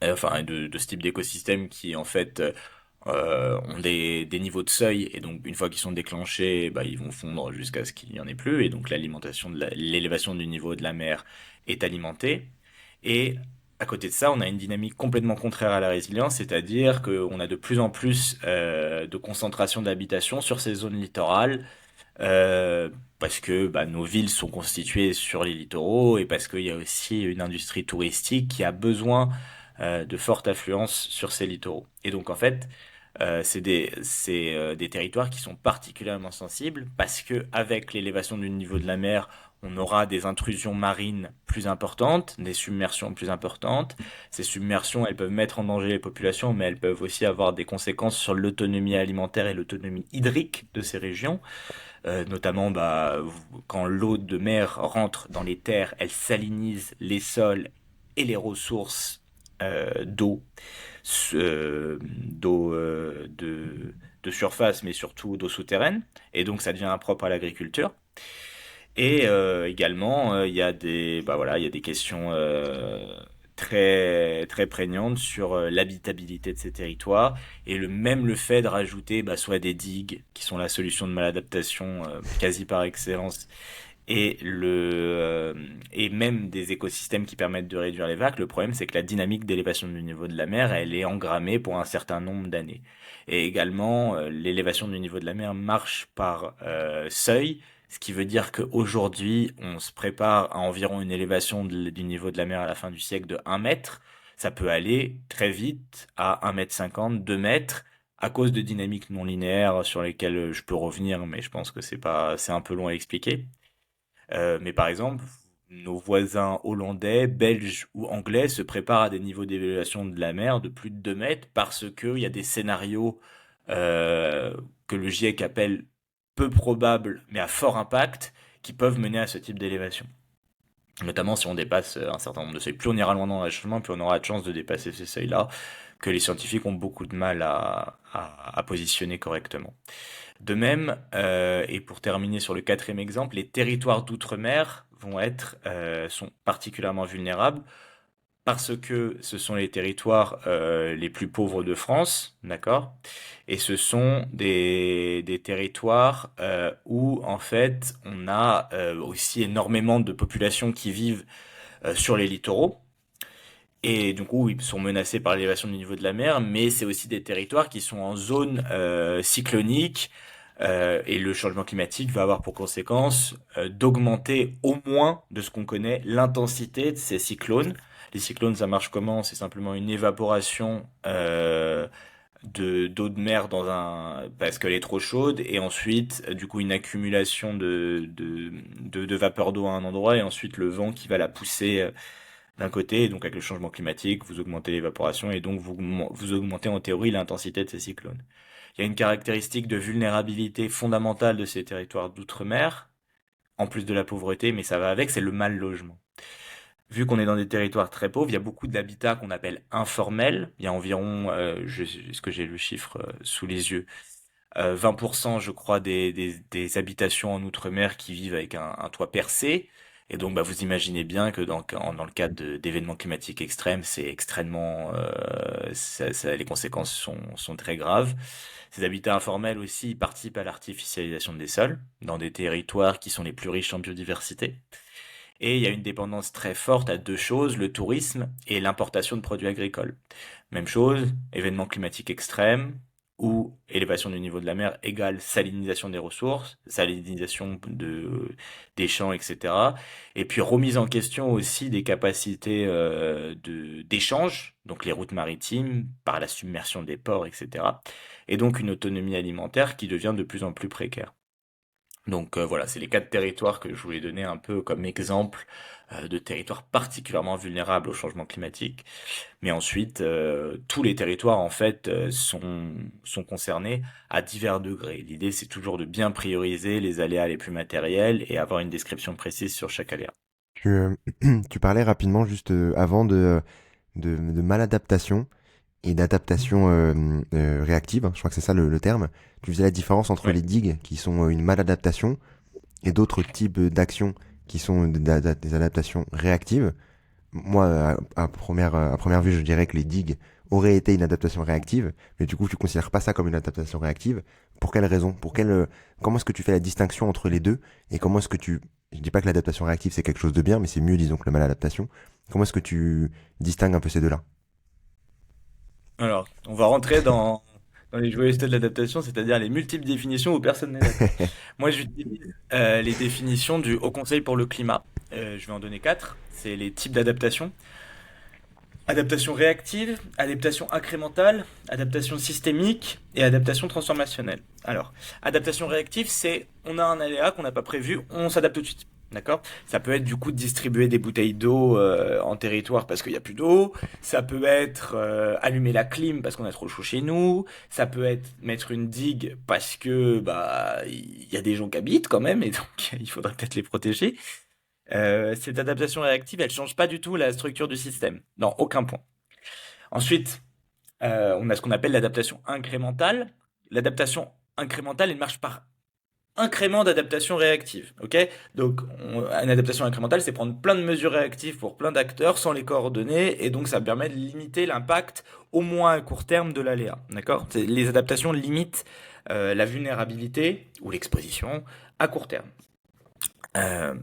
Speaker 2: ce type d'écosystème qui en fait ont des niveaux de seuil et donc une fois qu'ils sont déclenchés, bah, ils vont fondre jusqu'à ce qu'il n'y en ait plus et donc l'élévation du niveau de la mer est alimentée. Et à côté de ça, on a une dynamique complètement contraire à la résilience, c'est-à-dire qu'on a de plus en plus de concentration d'habitation sur ces zones littorales parce que bah, nos villes sont constituées sur les littoraux et parce qu'il y a aussi une industrie touristique qui a besoin de forte affluence sur ces littoraux. Et donc en fait, c'est des territoires qui sont particulièrement sensibles parce que avec l'élévation du niveau de la mer, on aura des intrusions marines plus importantes, des submersions plus importantes. Ces submersions, elles peuvent mettre en danger les populations, mais elles peuvent aussi avoir des conséquences sur l'autonomie alimentaire et l'autonomie hydrique de ces régions. Notamment, bah, quand l'eau de mer rentre dans les terres, elle salinise les sols et les ressources d'eau, de surface, mais surtout d'eau souterraine. Et donc, ça devient impropre à l'agriculture. Et également, il y a des questions très prégnantes sur l'habitabilité de ces territoires et le fait de rajouter bah, soit des digues qui sont la solution de maladaptation quasi par excellence et même des écosystèmes qui permettent de réduire les vagues. Le problème, c'est que la dynamique d'élévation du niveau de la mer, elle est engrammée pour un certain nombre d'années. Et également, l'élévation du niveau de la mer marche par seuil, ce qui veut dire qu'aujourd'hui, on se prépare à environ une élévation du niveau de la mer à la fin du siècle de 1 mètre. Ça peut aller très vite à 1,50 m, 2 mètres, à cause de dynamiques non linéaires sur lesquelles je peux revenir, mais je pense que c'est un peu long à expliquer. Mais par exemple, nos voisins hollandais, belges ou anglais se préparent à des niveaux d'évaluation de la mer de plus de 2 mètres parce qu'il y a des scénarios euh, que le GIEC appelle peu probables mais à fort impact qui peuvent mener à ce type d'élévation. Notamment si on dépasse un certain nombre de seuils. Plus on ira loin dans le changement, plus on aura de chances de dépasser ces seuils-là, que les scientifiques ont beaucoup de mal à positionner correctement. De même, et pour terminer sur le quatrième exemple, les territoires d'outre-mer sont particulièrement vulnérables parce que ce sont les territoires les plus pauvres de France, d'accord? Et ce sont des territoires où en fait on a aussi énormément de populations qui vivent sur les littoraux. Et du coup, ils sont menacés par l'élévation du niveau de la mer, mais c'est aussi des territoires qui sont en zone cyclonique, et le changement climatique va avoir pour conséquence d'augmenter au moins de ce qu'on connaît l'intensité de ces cyclones. Les cyclones, ça marche comment? C'est simplement une évaporation de d'eau de mer parce qu'elle est trop chaude et ensuite du coup une accumulation de vapeur d'eau à un endroit et ensuite le vent qui va la pousser d'un côté, et donc avec le changement climatique, vous augmentez l'évaporation et donc vous augmentez en théorie l'intensité de ces cyclones. Il y a une caractéristique de vulnérabilité fondamentale de ces territoires d'outre-mer, en plus de la pauvreté, mais ça va avec, c'est le mal logement. Vu qu'on est dans des territoires très pauvres, il y a beaucoup d'habitats qu'on appelle informels. Il y a environ, est-ce que j'ai le chiffre sous les yeux, 20% je crois des habitations en outre-mer qui vivent avec un toit percé. Et donc bah, vous imaginez bien que dans le cadre d'événements climatiques extrêmes, c'est extrêmement, les conséquences sont très graves. Ces habitats informels aussi participent à l'artificialisation des sols dans des territoires qui sont les plus riches en biodiversité. Et il y a une dépendance très forte à deux choses, le tourisme et l'importation de produits agricoles. Même chose, événements climatiques extrêmes ou élévation du niveau de la mer égale salinisation des ressources, des champs, etc. Et puis remise en question aussi des capacités d'échange, donc les routes maritimes, par la submersion des ports, etc. Et donc une autonomie alimentaire qui devient de plus en plus précaire. Donc voilà, c'est les quatre territoires que je voulais donner un peu comme exemple de territoires particulièrement vulnérables au changement climatique. Mais ensuite, tous les territoires en fait sont concernés à divers degrés. L'idée, c'est toujours de bien prioriser les aléas les plus matériels et avoir une description précise sur chaque aléa.
Speaker 1: Tu, tu parlais rapidement juste avant de maladaptation et d'adaptation réactive, hein, je crois que c'est ça le terme. Tu faisais la différence entre
Speaker 2: Ouais.
Speaker 1: les digues qui sont une maladaptation et d'autres types d'actions qui sont des adaptations réactives. Moi, à première vue, je dirais que les digues auraient été une adaptation réactive, mais du coup, tu considères pas ça comme une adaptation réactive. Pour quelle raison? Comment est-ce que tu fais la distinction entre les deux? Et comment est-ce que je dis pas que l'adaptation réactive c'est quelque chose de bien, mais c'est mieux, disons, que la maladaptation. Comment est-ce que tu distingues un peu ces deux-là?
Speaker 2: Alors, on va rentrer dans les joyeusetés de l'adaptation, c'est-à-dire les multiples définitions où personne n'est d'accord. Moi, j'utilise les définitions du Haut Conseil pour le climat. Je vais en donner quatre. C'est les types d'adaptation. Adaptation réactive, adaptation incrémentale, adaptation systémique et adaptation transformationnelle. Alors, adaptation réactive, c'est on a un aléa qu'on n'a pas prévu, on s'adapte tout de suite. D'accord? Ça peut être du coup de distribuer des bouteilles d'eau en territoire parce qu'il n'y a plus d'eau. Ça peut être allumer la clim parce qu'on a trop chaud chez nous. Ça peut être mettre une digue parce que bah il y a des gens qui habitent quand même et donc il faudrait peut-être les protéger. Cette adaptation réactive, elle change pas du tout la structure du système, dans aucun point. Ensuite, on a ce qu'on appelle l'adaptation incrémentale. L'adaptation incrémentale, elle marche par incrément d'adaptation réactive. Ok? Donc, une adaptation incrémentale, c'est prendre plein de mesures réactives pour plein d'acteurs sans les coordonner, et donc ça permet de limiter l'impact au moins à court terme de l'aléa. D'accord? Les adaptations limitent la vulnérabilité ou l'exposition à court terme. Euh,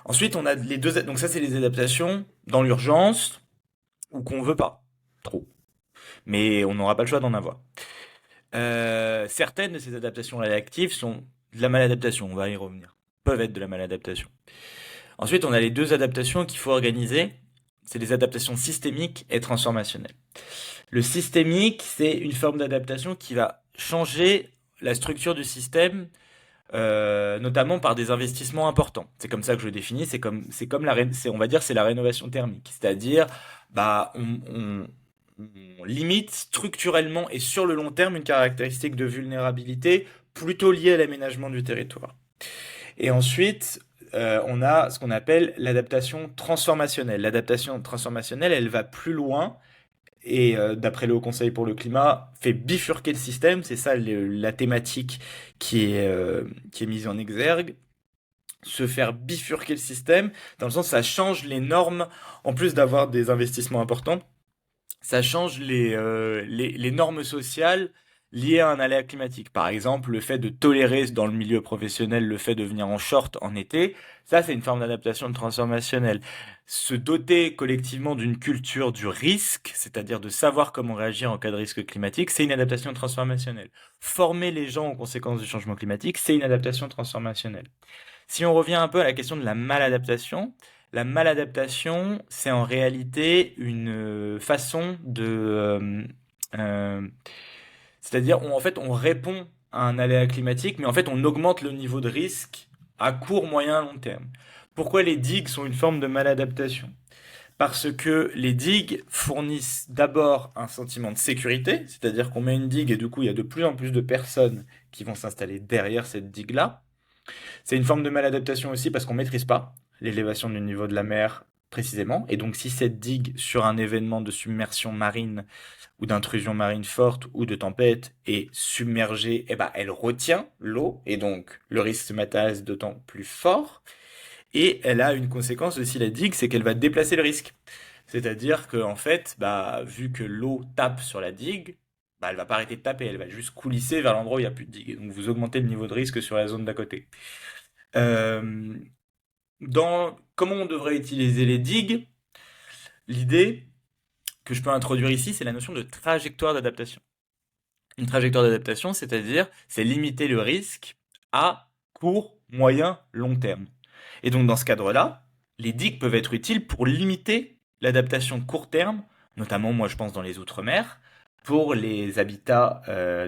Speaker 2: Ensuite, on a les deux. Donc ça, c'est les adaptations dans l'urgence ou qu'on veut pas trop, mais on n'aura pas le choix d'en avoir. Certaines de ces adaptations réactives sont de la maladaptation. On va y revenir. Peuvent être de la maladaptation. Ensuite, on a les deux adaptations qu'il faut organiser. C'est les adaptations systémiques et transformationnelles. Le systémique, c'est une forme d'adaptation qui va changer la structure du système notamment par des investissements importants. C'est comme ça que je le définis. C'est comme on va dire, c'est la rénovation thermique. C'est-à-dire, bah, on limite structurellement et sur le long terme une caractéristique de vulnérabilité plutôt liée à l'aménagement du territoire. Et ensuite, on a ce qu'on appelle l'adaptation transformationnelle. L'adaptation transformationnelle, elle va plus loin et d'après le Haut Conseil pour le climat, fait bifurquer le système. C'est ça la thématique qui est mise en exergue. Se faire bifurquer le système, dans le sens ça change les normes, en plus d'avoir des investissements importants, ça change les normes sociales liées à un aléa climatique. Par exemple, le fait de tolérer dans le milieu professionnel le fait de venir en short en été, ça c'est une forme d'adaptation transformationnelle. Se doter collectivement d'une culture du risque, c'est-à-dire de savoir comment réagir en cas de risque climatique, c'est une adaptation transformationnelle. Former les gens aux conséquences du changement climatique, c'est une adaptation transformationnelle. Si on revient un peu à la question de la maladaptation, c'est en réalité une façon euh, c'est-à-dire, en fait, on répond à un aléa climatique, mais en fait, on augmente le niveau de risque à court, moyen, long terme. Pourquoi les digues sont une forme de maladaptation? Parce que les digues fournissent d'abord un sentiment de sécurité, c'est-à-dire qu'on met une digue et du coup, il y a de plus en plus de personnes qui vont s'installer derrière cette digue-là. C'est une forme de maladaptation aussi parce qu'on maîtrise pas l'élévation du niveau de la mer précisément. Et donc, si cette digue sur un événement de submersion marine ou d'intrusion marine forte ou de tempête est submergée, eh ben, elle retient l'eau et donc le risque se matérialise d'autant plus fort. Et elle a une conséquence aussi, la digue, c'est qu'elle va déplacer le risque. C'est-à-dire que, en fait, bah, vu que l'eau tape sur la digue, bah, elle va pas arrêter de taper, elle va juste coulisser vers l'endroit où il n'y a plus de digue. Et donc vous augmentez le niveau de risque sur la zone d'à côté. Euh, Comment on devrait utiliser les digues, l'idée que je peux introduire ici, c'est la notion de trajectoire d'adaptation. Une trajectoire d'adaptation, c'est-à-dire, c'est limiter le risque à court, moyen, long terme. Et donc dans ce cadre-là, les digues peuvent être utiles pour limiter l'adaptation court terme, notamment moi je pense dans les outre-mer, pour les habitats,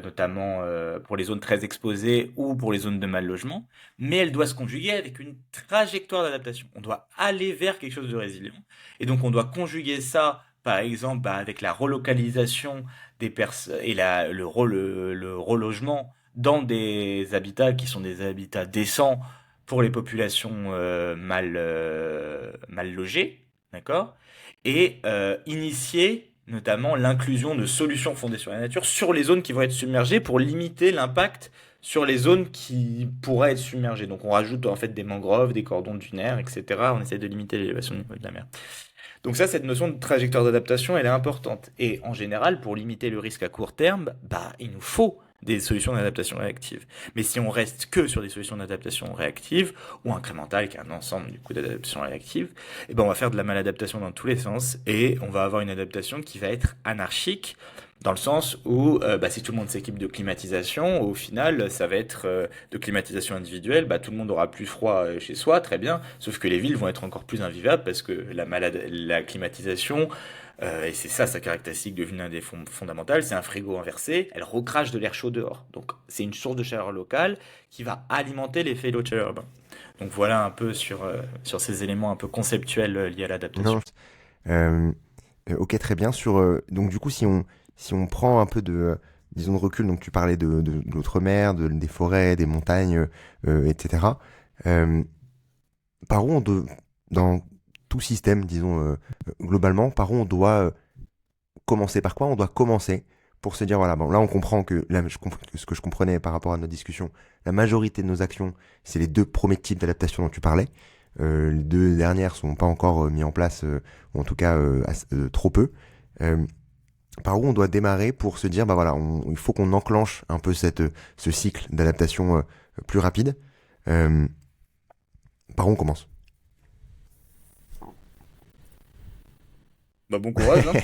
Speaker 2: notamment pour les zones très exposées ou pour les zones de mal logement, mais elle doit se conjuguer avec une trajectoire d'adaptation. On doit aller vers quelque chose de résilient, et donc on doit conjuguer ça, par exemple, avec la relocalisation des personnes et le relogement dans des habitats qui sont des habitats décents pour les populations mal logées, d'accord? Et initier notamment l'inclusion de solutions fondées sur la nature sur les zones qui vont être submergées pour limiter l'impact sur les zones qui pourraient être submergées. Donc on rajoute en fait des mangroves, des cordons dunaires, etc. On essaie de limiter l'élévation du niveau de la mer. Donc ça, cette notion de trajectoire d'adaptation, elle est importante. Et en général, pour limiter le risque à court terme, bah, il nous faut des solutions d'adaptation réactive. Mais si on reste que sur des solutions d'adaptation réactive ou incrémentales, qui est un ensemble du coup d'adaptation réactive, eh ben on va faire de la maladaptation dans tous les sens et on va avoir une adaptation qui va être anarchique dans le sens où bah, si tout le monde s'équipe de climatisation, au final, ça va être de climatisation individuelle, bah, tout le monde aura plus froid chez soi, très bien, sauf que les villes vont être encore plus invivables parce que la climatisation, et c'est ça sa caractéristique de fondamentale, c'est un frigo inversé, elle recrache de l'air chaud dehors. Donc c'est une source de chaleur locale qui va alimenter l'effet de chaleur urbain. Donc voilà un peu sur ces éléments un peu conceptuels liés à
Speaker 1: Non,
Speaker 2: l'adaptation.
Speaker 1: euh, ok, très bien. Donc du coup, si on prend un peu disons, de recul, donc tu parlais de l'outre-mer, des forêts, des montagnes, etc. Euh, par où dans tout système, disons, globalement, par où on doit commencer, par quoi on doit commencer pour se dire, voilà, bon, là on comprend que, ce que je comprenais par rapport à notre discussion, la majorité de nos actions, c'est les deux premiers types d'adaptation dont tu parlais. Les deux dernières sont pas encore mis en place, ou en tout cas trop peu. Euh, Par où on doit démarrer pour se dire, bah voilà, il faut qu'on enclenche un peu ce cycle d'adaptation plus rapide. Euh, Par où on commence?
Speaker 2: Bah bon courage, hein.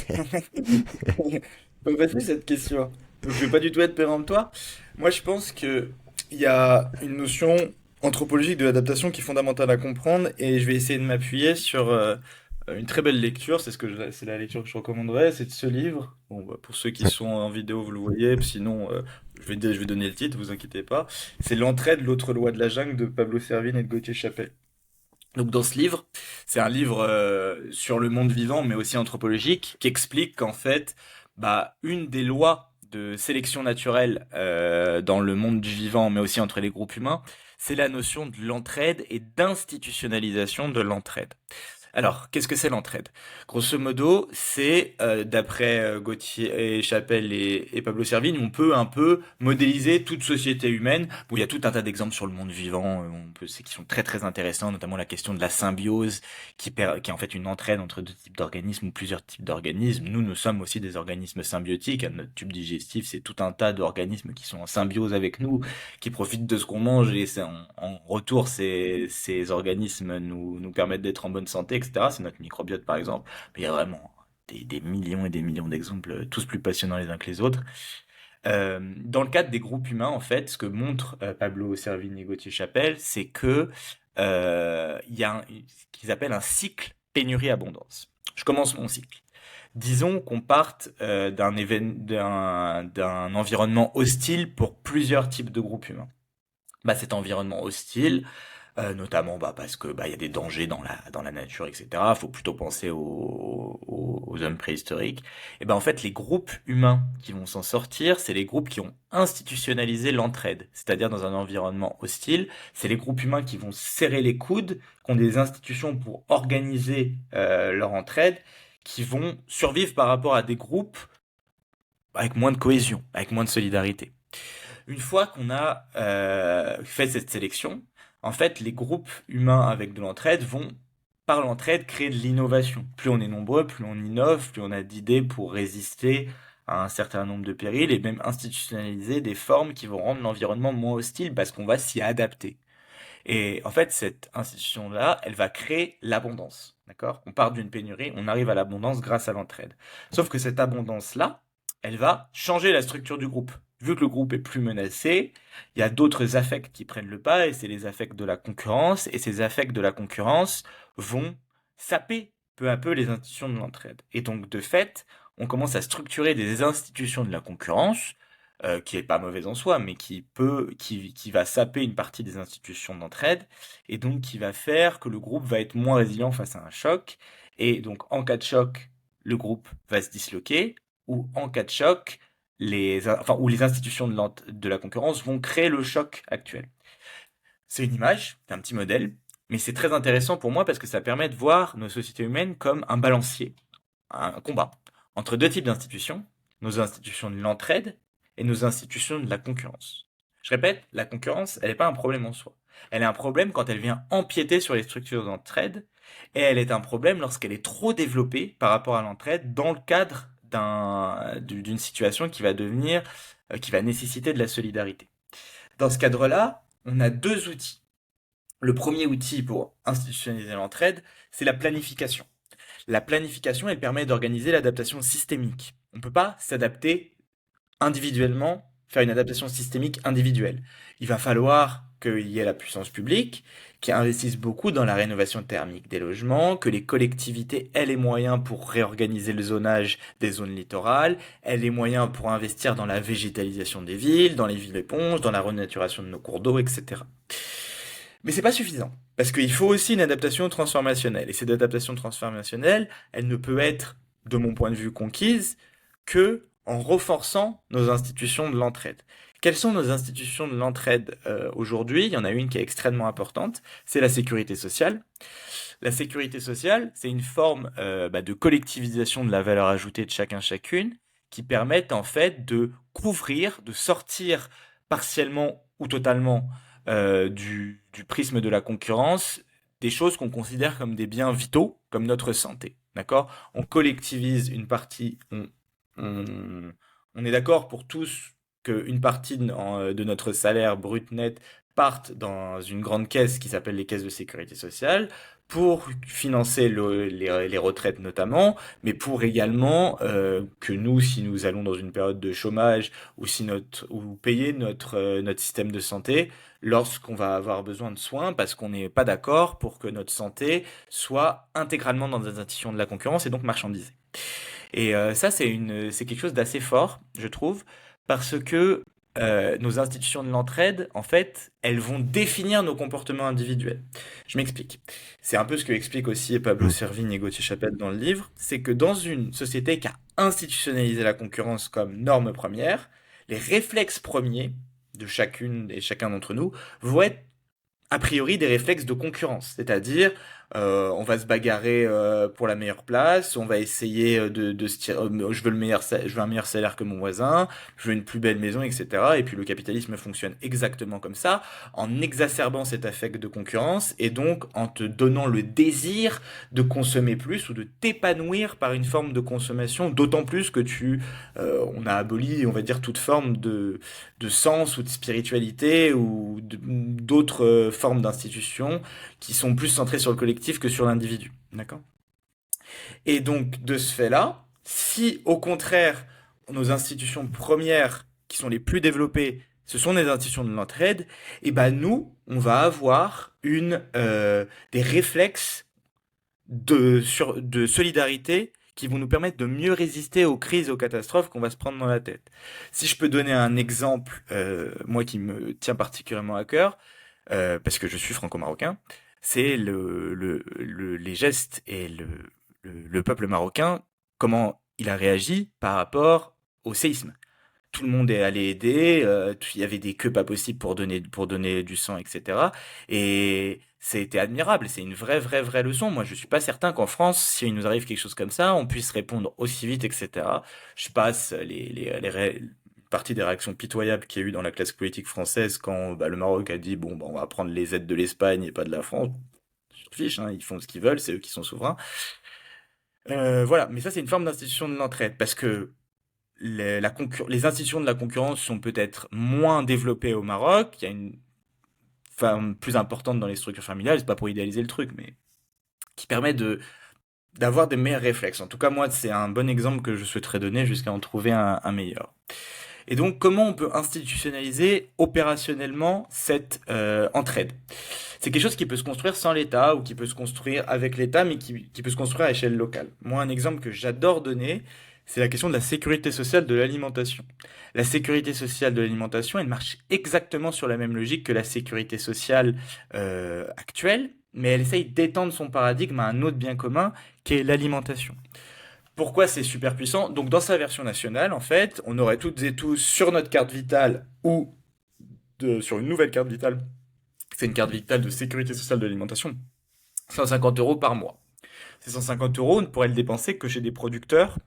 Speaker 2: Pas facile cette question. Donc, je vais pas du tout être péremptoire. Moi, je pense que il y a une notion anthropologique de l'adaptation qui est fondamentale à comprendre, et je vais essayer de m'appuyer sur une très belle lecture. C'est la lecture que je recommanderais, c'est de ce livre. Bon, bah, pour ceux qui sont en vidéo, vous le voyez. Sinon, je vais donner le titre, vous inquiétez pas. C'est L'entraide, l'autre loi de la jungle de Pablo Servigne et de Gauthier Chapelle. Donc dans ce livre, c'est un livre sur le monde vivant, mais aussi anthropologique, qui explique qu'en fait, bah, une des lois de sélection naturelle dans le monde du vivant, mais aussi entre les groupes humains, c'est la notion de l'entraide et d'institutionnalisation de l'entraide. Alors, qu'est-ce que c'est l'entraide? Grosso modo, c'est, d'après Gauthier et Chapelle et Pablo Servigne, on peut un peu modéliser toute société humaine. Bon, il y a tout un tas d'exemples sur le monde vivant, c'est qui sont très très intéressants, notamment la question de la symbiose, qui est en fait une entraide entre deux types d'organismes ou plusieurs types d'organismes. Nous sommes aussi des organismes symbiotiques. Notre tube digestif, c'est tout un tas d'organismes qui sont en symbiose avec nous, qui profitent de ce qu'on mange et en retour, ces organismes nous permettent d'être en bonne santé, etc. C'est notre microbiote par exemple. Mais il y a vraiment des millions et des millions d'exemples, tous plus passionnants les uns que les autres. Dans le cadre des groupes humains, en fait, ce que montre Pablo Servigne et Gauthier Chapelle, c'est que il y a ce qu'ils appellent un cycle pénurie-abondance. Je commence mon cycle. Disons qu'on parte d'un environnement hostile pour plusieurs types de groupes humains. Bah, cet environnement hostile, notamment bah, parce que bah, il y a des dangers dans la nature, etc. Faut plutôt penser aux hommes préhistoriques. Et ben en fait, les groupes humains qui vont s'en sortir, c'est les groupes qui ont institutionnalisé l'entraide. C'est-à-dire dans un environnement hostile, c'est les groupes humains qui vont serrer les coudes, qui ont des institutions pour organiser leur entraide, qui vont survivre par rapport à des groupes avec moins de cohésion, avec moins de solidarité. Une fois qu'on a fait cette sélection, en fait, les groupes humains avec de l'entraide vont, par l'entraide, créer de l'innovation. Plus on est nombreux, plus on innove, plus on a d'idées pour résister à un certain nombre de périls et même institutionnaliser des formes qui vont rendre l'environnement moins hostile parce qu'on va s'y adapter. Et en fait, cette institution-là, elle va créer l'abondance. D'accord? On part d'une pénurie, on arrive à l'abondance grâce à l'entraide. Sauf que cette abondance-là, elle va changer la structure du groupe. Vu que le groupe est plus menacé, il y a d'autres affects qui prennent le pas, et c'est les affects de la concurrence, et ces affects de la concurrence vont saper peu à peu les institutions de l'entraide. Et donc, de fait, on commence à structurer des institutions de la concurrence, qui est pas mauvaise en soi, mais qui va saper une partie des institutions d'entraide, et donc qui va faire que le groupe va être moins résilient face à un choc, et donc en cas de choc, le groupe va se disloquer, ou en cas de choc, ou les institutions de la concurrence vont créer le choc actuel. C'est une image, c'est un petit modèle, mais c'est très intéressant pour moi parce que ça permet de voir nos sociétés humaines comme un balancier, un combat entre deux types d'institutions, nos institutions de l'entraide et nos institutions de la concurrence. Je répète, la concurrence, elle n'est pas un problème en soi. Elle est un problème quand elle vient empiéter sur les structures d'entraide, et elle est un problème lorsqu'elle est trop développée par rapport à l'entraide dans le cadre d'une situation qui va nécessiter de la solidarité. Dans ce cadre-là, on a deux outils. Le premier outil pour institutionnaliser l'entraide, c'est la planification. La planification, elle permet d'organiser l'adaptation systémique. On ne peut pas s'adapter individuellement, faire une adaptation systémique individuelle. Il va falloir qu'il y ait la puissance publique qui investisse beaucoup dans la rénovation thermique des logements, que les collectivités aient les moyens pour réorganiser le zonage des zones littorales, aient les moyens pour investir dans la végétalisation des villes, dans les villes éponges, dans la renaturation de nos cours d'eau, etc. Mais c'est pas suffisant, parce qu'il faut aussi une adaptation transformationnelle. Et cette adaptation transformationnelle, elle ne peut être, de mon point de vue, conquise que en renforçant nos institutions de l'entraide. Quelles sont nos institutions de l'entraide aujourd'hui? Il y en a une qui est extrêmement importante, c'est la sécurité sociale. La sécurité sociale, c'est une forme de collectivisation de la valeur ajoutée de chacun chacune qui permettent en fait de couvrir, de sortir partiellement ou totalement du prisme de la concurrence des choses qu'on considère comme des biens vitaux, comme notre santé. D'accord? On collectivise une partie, on, on est d'accord pour tous qu'une partie de notre salaire brut net parte dans une grande caisse qui s'appelle les caisses de sécurité sociale pour financer les retraites notamment, mais pour également que nous, si nous allons dans une période de chômage ou payer notre système de santé lorsqu'on va avoir besoin de soins parce qu'on n'est pas d'accord pour que notre santé soit intégralement dans des institutions de la concurrence et donc marchandisée. Et ça, c'est quelque chose d'assez fort, je trouve, parce que nos institutions de l'entraide, en fait, elles vont définir nos comportements individuels. Je m'explique. C'est un peu ce que explique aussi Pablo
Speaker 1: Mm.
Speaker 2: Servigne et Gauthier Chapelle dans le livre, c'est que dans une société qui a institutionnalisé la concurrence comme norme première, les réflexes premiers de chacune et chacun d'entre nous vont être a priori des réflexes de concurrence, c'est-à-dire on va se bagarrer pour la meilleure place, on va essayer de se tirer, je veux je veux un meilleur salaire que mon voisin, je veux une plus belle maison, etc. Et puis le capitalisme fonctionne exactement comme ça, en exacerbant cet affect de concurrence et donc en te donnant le désir de consommer plus ou de t'épanouir par une forme de consommation, d'autant plus que on a aboli, on va dire, toute forme de sens ou de spiritualité ou d'autres formes d'institutions qui sont plus centrées sur le collectif que sur l'individu. D'accord? Et donc, de ce fait-là, si au contraire, nos institutions premières qui sont les plus développées, ce sont les institutions de l'entraide, et ben nous, on va avoir des réflexes de solidarité qui vont nous permettre de mieux résister aux crises, aux catastrophes qu'on va se prendre dans la tête. Si je peux donner un exemple, moi qui me tient particulièrement à cœur, parce que je suis franco-marocain, c'est les gestes et le peuple marocain, comment il a réagi par rapport au séisme. Tout le monde est allé aider, il y avait des queues pas possibles pour donner du sang, etc. Et c'était admirable, c'est une vraie leçon. Moi, je suis pas certain qu'en France, s'il nous arrive quelque chose comme ça, on puisse répondre aussi vite, etc. Je passe partie des réactions pitoyables qu'il y a eu dans la classe politique française quand le Maroc a dit bon, on va prendre les aides de l'Espagne et pas de la France. Je m'en fiche, hein, ils font ce qu'ils veulent, c'est eux qui sont souverains. Voilà, mais ça c'est une forme d'institution de l'entraide parce que les institutions de la concurrence sont peut-être moins développées au Maroc. Il y a une forme plus importante dans les structures familiales. C'est pas pour idéaliser le truc, mais qui permet d'avoir des meilleurs réflexes. En tout cas, moi, c'est un bon exemple que je souhaiterais donner jusqu'à en trouver un meilleur. Et donc, comment on peut institutionnaliser opérationnellement cette entraide? C'est quelque chose qui peut se construire sans l'État ou qui peut se construire avec l'État, mais qui peut se construire à échelle locale. Moi, un exemple que j'adore donner, c'est la question de la sécurité sociale de l'alimentation. La sécurité sociale de l'alimentation, elle marche exactement sur la même logique que la sécurité sociale actuelle, mais elle essaye d'étendre son paradigme à un autre bien commun qui est l'alimentation. Pourquoi c'est super puissant? Donc dans sa version nationale, en fait, on aurait toutes et tous sur notre carte vitale ou sur une nouvelle carte vitale, c'est une carte vitale de sécurité sociale de l'alimentation, 150 euros par mois. Ces 150 euros, on ne pourrait le dépenser que chez des producteurs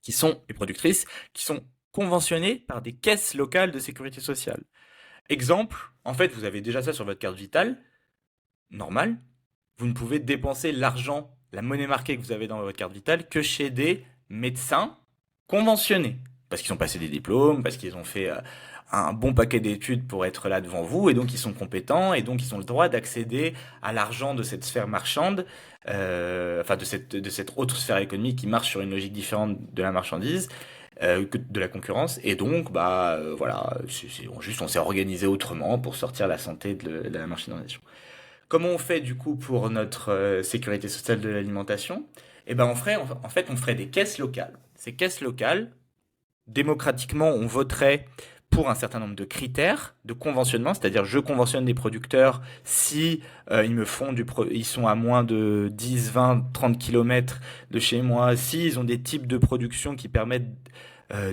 Speaker 2: qui sont, et productrices, qui sont conventionnés par des caisses locales de sécurité sociale. Exemple, en fait, vous avez déjà ça sur votre carte vitale, normal, vous ne pouvez dépenser l'argent, la monnaie marquée que vous avez dans votre carte vitale, que chez des médecins conventionnés. Parce qu'ils ont passé des diplômes, parce qu'ils ont fait un bon paquet d'études pour être là devant vous, et donc ils sont compétents, et donc ils ont le droit d'accéder à l'argent de cette sphère marchande, enfin de cette autre sphère économique qui marche sur une logique différente de la marchandise, que de la concurrence, et donc voilà, on s'est organisé autrement pour sortir la santé de la marchandisation. Comment on fait du coup pour notre sécurité sociale de l'alimentation? Eh ben en fait on ferait des caisses locales. Ces caisses locales, démocratiquement, on voterait pour un certain nombre de critères de conventionnement, c'est-à-dire je conventionne des producteurs si ils sont à moins de 10, 20, 30 kilomètres de chez moi, si ils ont des types de production qui permettent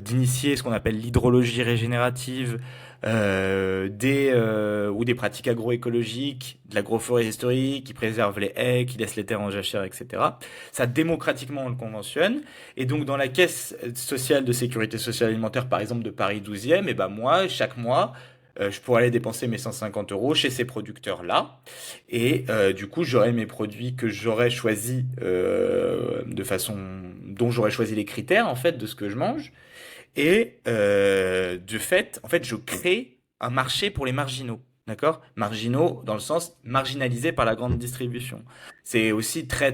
Speaker 2: d'initier ce qu'on appelle l'hydrologie régénérative, ou des pratiques agroécologiques, de l'agroforesterie qui préserve les haies, qui laisse les terres en jachère, etc. Ça, démocratiquement, on le conventionne. Et donc, dans la caisse sociale de sécurité sociale alimentaire, par exemple, de Paris 12e, et ben moi, chaque mois, je pourrais aller dépenser mes 150 euros chez ces producteurs-là. Et du coup, j'aurais mes produits que j'aurais choisis dont j'aurais choisi les critères, en fait, de ce que je mange. Et de fait, en fait, je crée un marché pour les marginaux. D'accord? Marginaux dans le sens marginalisés par la grande distribution. C'est aussi très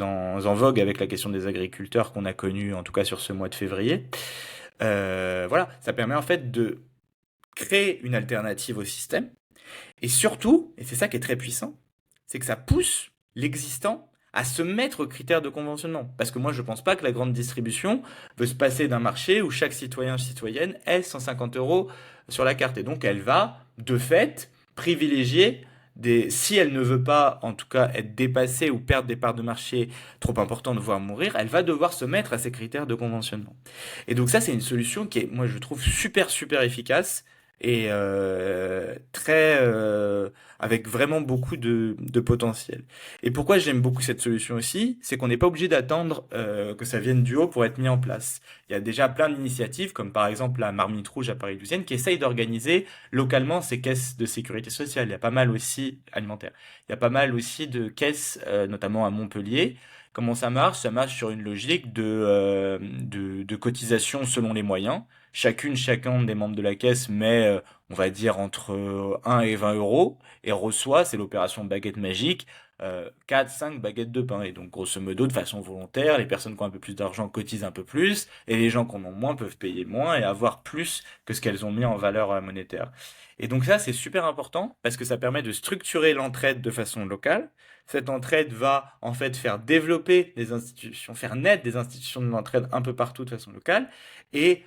Speaker 2: en vogue avec la question des agriculteurs qu'on a connue, en tout cas sur ce mois de février. Voilà, ça permet en fait de créer une alternative au système. Et surtout, et c'est ça qui est très puissant, c'est que ça pousse l'existant à se mettre aux critères de conventionnement. Parce que moi, je ne pense pas que la grande distribution veut se passer d'un marché où chaque citoyen, citoyenne ait 150 euros sur la carte. Et donc, elle va, de fait, privilégier si elle ne veut pas, en tout cas, être dépassée ou perdre des parts de marché trop importantes, voire mourir, elle va devoir se mettre à ces critères de conventionnement. Et donc ça, c'est une solution qui est, moi, je trouve super efficace et avec vraiment beaucoup de potentiel. Et pourquoi j'aime beaucoup cette solution aussi, c'est qu'on n'est pas obligé d'attendre que ça vienne du haut pour être mis en place. Il y a déjà plein d'initiatives, comme par exemple la Marmite Rouge à Paris 12 qui essaye d'organiser localement ces caisses de sécurité sociale. Il y a pas mal aussi alimentaire. Il y a pas mal aussi de caisses, notamment à Montpellier. Comment ça marche? Ça marche sur une logique de cotisation selon les moyens. Chacun des membres de la caisse met, on va dire, entre 1 et 20 euros et reçoit, c'est l'opération baguette magique, 4, 5 baguettes de pain. Et donc, grosso modo, de façon volontaire, les personnes qui ont un peu plus d'argent cotisent un peu plus et les gens qui en ont moins peuvent payer moins et avoir plus que ce qu'elles ont mis en valeur monétaire. Et donc ça, c'est super important parce que ça permet de structurer l'entraide de façon locale. Cette entraide va en fait faire développer des institutions, faire naître des institutions de l'entraide un peu partout de façon locale. Et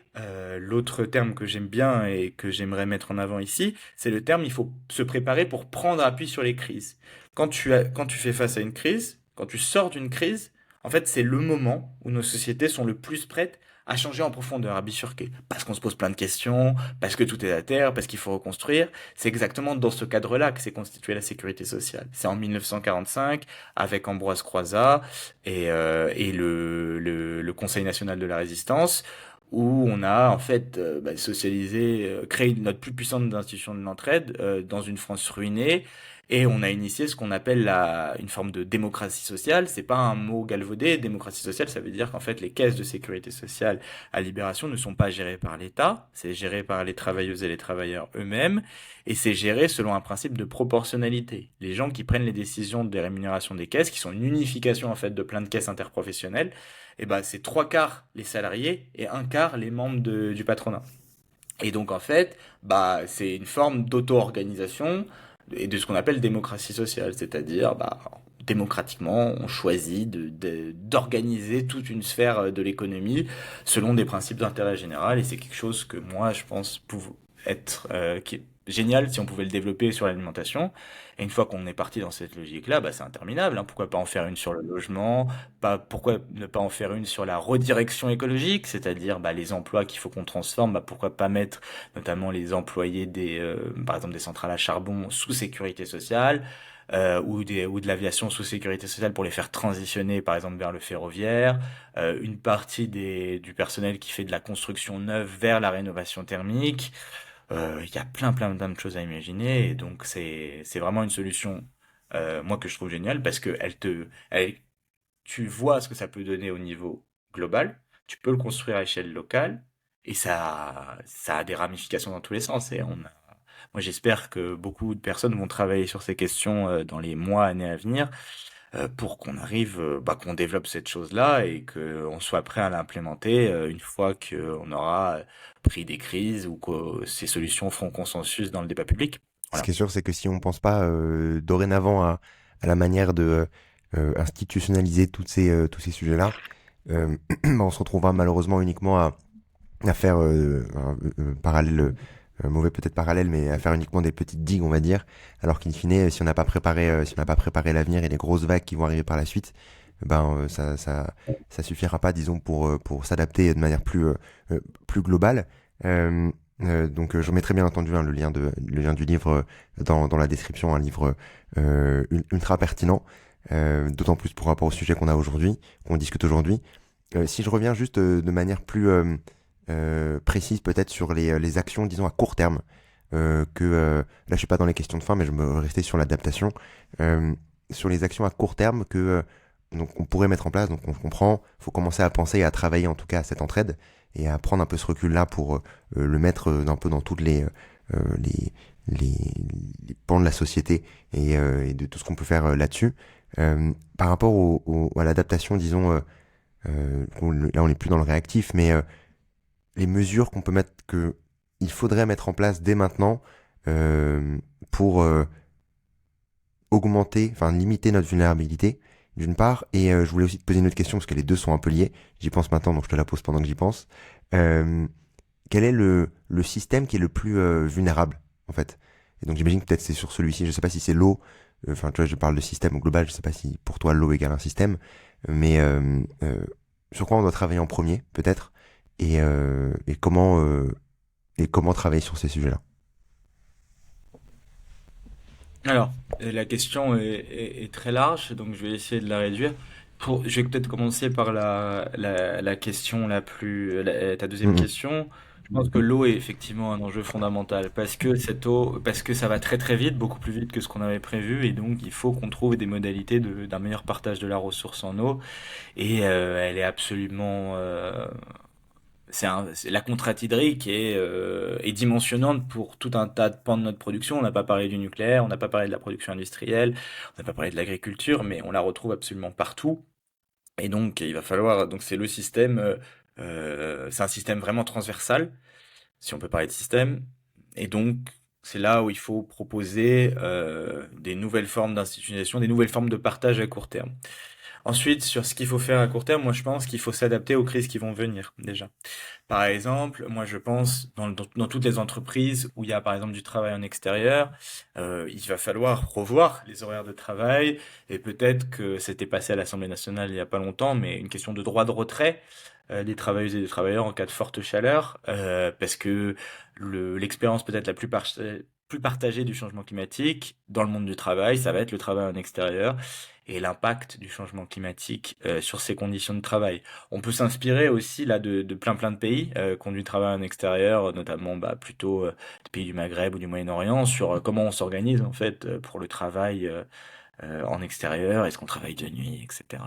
Speaker 2: l'autre terme que j'aime bien et que j'aimerais mettre en avant ici, c'est le terme il faut se préparer pour prendre appui sur les crises. Quand tu fais face à une crise, quand tu sors d'une crise, en fait c'est le moment où nos sociétés sont le plus prêtes à changer en profondeur, à bifurquer. Parce qu'on se pose plein de questions, parce que tout est à terre, parce qu'il faut reconstruire. C'est exactement dans ce cadre-là que s'est constituée la sécurité sociale. C'est en 1945, avec Ambroise Croizat et le Conseil national de la résistance, où on a en fait socialisé, créé notre plus puissante institution de l'entraide dans une France ruinée, et on a initié ce qu'on appelle une forme de démocratie sociale. C'est pas un mot galvaudé. Démocratie sociale, ça veut dire qu'en fait les caisses de sécurité sociale à Libération ne sont pas gérées par l'État, c'est géré par les travailleuses et les travailleurs eux-mêmes, et c'est géré selon un principe de proportionnalité. Les gens qui prennent les décisions des rémunérations des caisses, qui sont une unification en fait de plein de caisses interprofessionnelles, et ben c'est trois quarts les salariés et un quart les membres du patronat. Et donc en fait, c'est une forme d'auto-organisation et de ce qu'on appelle démocratie sociale, c'est-à-dire démocratiquement, on choisit d'organiser toute une sphère de l'économie selon des principes d'intérêt général. Et c'est quelque chose que moi, je pense être qui est génial si on pouvait le développer sur l'alimentation. Et une fois qu'on est parti dans cette logique-là, bah, c'est interminable, hein. Pourquoi pas en faire une sur le logement? Pourquoi ne pas en faire une sur la redirection écologique, c'est-à-dire bah, les emplois qu'il faut qu'on transforme, bah, pourquoi pas mettre notamment les employés par exemple des centrales à charbon sous sécurité sociale, ou de l'aviation sous sécurité sociale pour les faire transitionner par exemple vers le ferroviaire, une partie du personnel qui fait de la construction neuve vers la rénovation thermique. Il y a plein de choses à imaginer et donc c'est vraiment une solution moi que je trouve géniale parce que tu vois ce que ça peut donner au niveau global, tu peux le construire à échelle locale et ça a des ramifications dans tous les sens. Moi, j'espère que beaucoup de personnes vont travailler sur ces questions dans les mois, années à venir pour qu'on arrive, bah, qu'on développe cette chose-là et qu'on soit prêt à l'implémenter une fois qu'on aura pris des crises ou que ces solutions feront consensus dans le débat public.
Speaker 1: Ce
Speaker 2: Voilà.
Speaker 1: qui est sûr, c'est que si on pense pas dorénavant à la manière de institutionnaliser tous ces sujets-là, bah, on se retrouvera malheureusement uniquement à faire un parallèle, mauvais peut-être parallèle, mais à faire uniquement des petites digues, on va dire, alors qu'in fine, si on n'a pas préparé, si on n'a pas préparé l'avenir et les grosses vagues qui vont arriver par la suite, ben ça suffira pas, disons, pour s'adapter de manière plus globale. Euh, donc je mettrai bien entendu hein, le lien du livre dans la description, un livre ultra pertinent, d'autant plus pour rapport au sujet qu'on a aujourd'hui, qu'on discute aujourd'hui. Si je reviens juste de manière plus précise peut-être sur les actions, disons, à court terme, là je suis pas dans les questions de fin, mais je me restais sur l'adaptation, euh, sur les actions à court terme donc on pourrait mettre en place, donc on comprend, faut commencer à penser et à travailler en tout cas à cette entraide, et à prendre un peu ce recul-là pour le mettre un peu dans toutes les, les, les pans de la société et de tout ce qu'on peut faire là-dessus. Par rapport à l'adaptation, disons, là on n'est plus dans le réactif, mais les mesures qu'on peut mettre, que il faudrait mettre en place dès maintenant pour augmenter, enfin limiter notre vulnérabilité, d'une part. Et je voulais aussi te poser une autre question parce que les deux sont un peu liés. J'y pense maintenant, donc je te la pose pendant que j'y pense. Euh, Quel est le système qui est le plus vulnérable, en fait? Et donc j'imagine que peut-être c'est sur celui-ci. Je sais pas si c'est l'eau. Enfin, tu vois, je parle de système au global. Je sais pas si pour toi l'eau égale un système, mais sur quoi on doit travailler en premier, peut-être, et comment travailler sur ces sujets-là.
Speaker 2: Alors, la question est très large, donc je vais essayer de la réduire. Je vais peut-être commencer par la question ta deuxième
Speaker 1: Mhm.
Speaker 2: question. Je pense que l'eau est effectivement un enjeu fondamental parce que cette eau, parce que ça va très très vite, beaucoup plus vite que ce qu'on avait prévu, et donc il faut qu'on trouve des modalités d'un meilleur partage de la ressource en eau. Et elle est absolument, la contrainte hydrique est dimensionnante pour tout un tas de pans de notre production. On n'a pas parlé du nucléaire, on n'a pas parlé de la production industrielle, on n'a pas parlé de l'agriculture, mais on la retrouve absolument partout. Et donc, il va falloir, donc c'est le système, c'est un système vraiment transversal, si on peut parler de système. Et donc, c'est là où il faut proposer des nouvelles formes d'institutionnalisation, des nouvelles formes de partage à court terme. Ensuite, sur ce qu'il faut faire à court terme, moi je pense qu'il faut s'adapter aux crises qui vont venir déjà. Par exemple, moi je pense dans toutes les entreprises où il y a par exemple du travail en extérieur, il va falloir revoir les horaires de travail et peut-être que c'était passé à l'Assemblée nationale il y a pas longtemps, mais une question de droit de retrait des travailleuses et des travailleurs en cas de forte chaleur, parce que l'expérience peut-être plus partagée du changement climatique dans le monde du travail, ça va être le travail en extérieur et l'impact du changement climatique sur ces conditions de travail. On peut s'inspirer aussi là de plein de pays qui ont du travail en extérieur, notamment bah, plutôt des pays du Maghreb ou du Moyen-Orient, sur comment on s'organise en fait pour le travail en extérieur. Est-ce qu'on travaille de nuit, etc.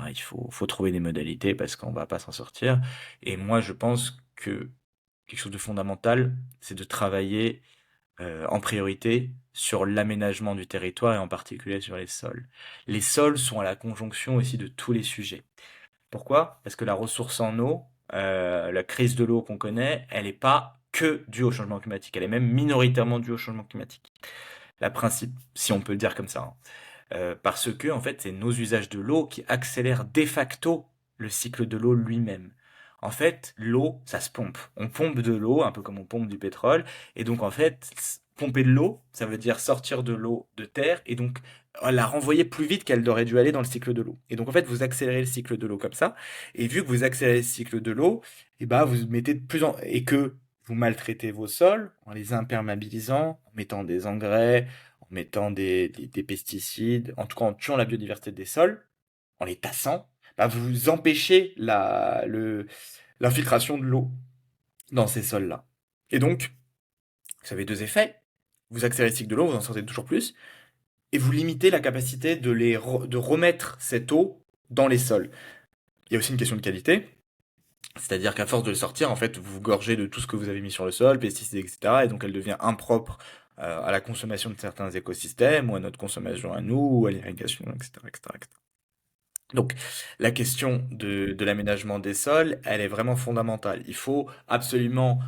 Speaker 2: Faut trouver des modalités parce qu'on va pas s'en sortir. Et moi, je pense que quelque chose de fondamental, c'est de travailler en priorité sur l'aménagement du territoire et en particulier sur les sols. Les sols sont à la conjonction aussi de tous les sujets. Pourquoi? Parce que la ressource en eau, la crise de l'eau qu'on connaît, elle n'est pas que due au changement climatique, elle est même minoritairement due au changement climatique. La principe, si on peut le dire comme ça, hein. parce que en fait, c'est nos usages de l'eau qui accélèrent de facto le cycle de l'eau lui-même. En fait, l'eau, ça se pompe. On pompe de l'eau, un peu comme on pompe du pétrole, et donc en fait, pomper de l'eau, ça veut dire sortir de l'eau de terre, et donc la renvoyer plus vite qu'elle aurait dû aller dans le cycle de l'eau. Et donc en fait, vous accélérez le cycle de l'eau comme ça, et vu que vous accélérez le cycle de l'eau, et bah vous mettez de plus en et que vous maltraitez vos sols en les imperméabilisant, en mettant des engrais, en mettant des pesticides, en tout cas en tuant la biodiversité des sols, en les tassant, bah vous empêchez l'infiltration de l'eau dans ces sols-là. Et donc, vous avez deux effets. Vous accélérez le cycle de l'eau, vous en sortez toujours plus, et vous limitez la capacité de remettre cette eau dans les sols. Il y a aussi une question de qualité. C'est-à-dire qu'à force de le sortir, en fait, vous vous gorgez de tout ce que vous avez mis sur le sol, pesticides, etc. Et donc elle devient impropre à la consommation de certains écosystèmes, ou à notre consommation à nous, ou à l'irrigation, etc., etc., etc. Donc la question de l'aménagement des sols, elle est vraiment fondamentale. Il faut absolument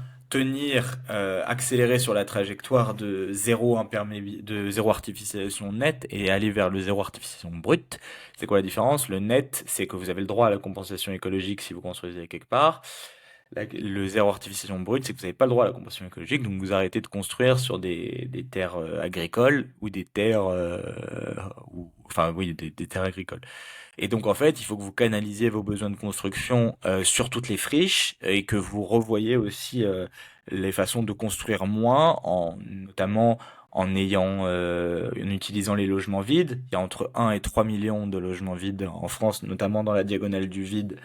Speaker 2: accélérer sur la trajectoire de zéro artificialisation nette et aller vers le zéro artificialisation brute. C'est quoi la différence? Le net, c'est que vous avez le droit à la compensation écologique si vous construisez quelque part. Le zéro artificialisation brute, c'est que vous n'avez pas le droit à la compensation écologique, donc vous arrêtez de construire sur des terres agricoles ou des terres, enfin oui, des terres agricoles. Et donc en fait, il faut que vous canalisiez vos besoins de construction sur toutes les friches et que vous revoyez aussi les façons de construire moins, notamment en utilisant les logements vides. Il y a entre 1 et 3 millions de logements vides en France, notamment dans la diagonale du vide.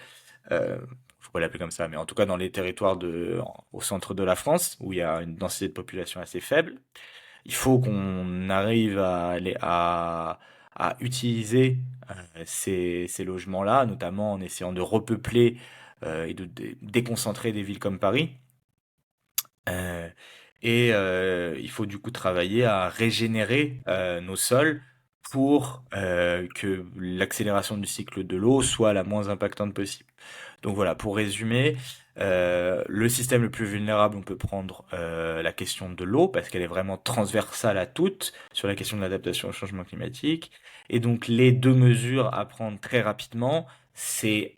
Speaker 2: Faut pas l'appeler comme ça, mais en tout cas dans les territoires au centre de la France, où il y a une densité de population assez faible. Il faut qu'on arrive à utiliser ces logements-là, notamment en essayant de repeupler et de déconcentrer des villes comme Paris. Euh, il faut du coup travailler à régénérer nos sols pour que l'accélération du cycle de l'eau soit la moins impactante possible. Donc voilà, pour résumer, le système le plus vulnérable, on peut prendre la question de l'eau, parce qu'elle est vraiment transversale à toutes, sur la question de l'adaptation au changement climatique. Et donc les deux mesures à prendre très rapidement, c'est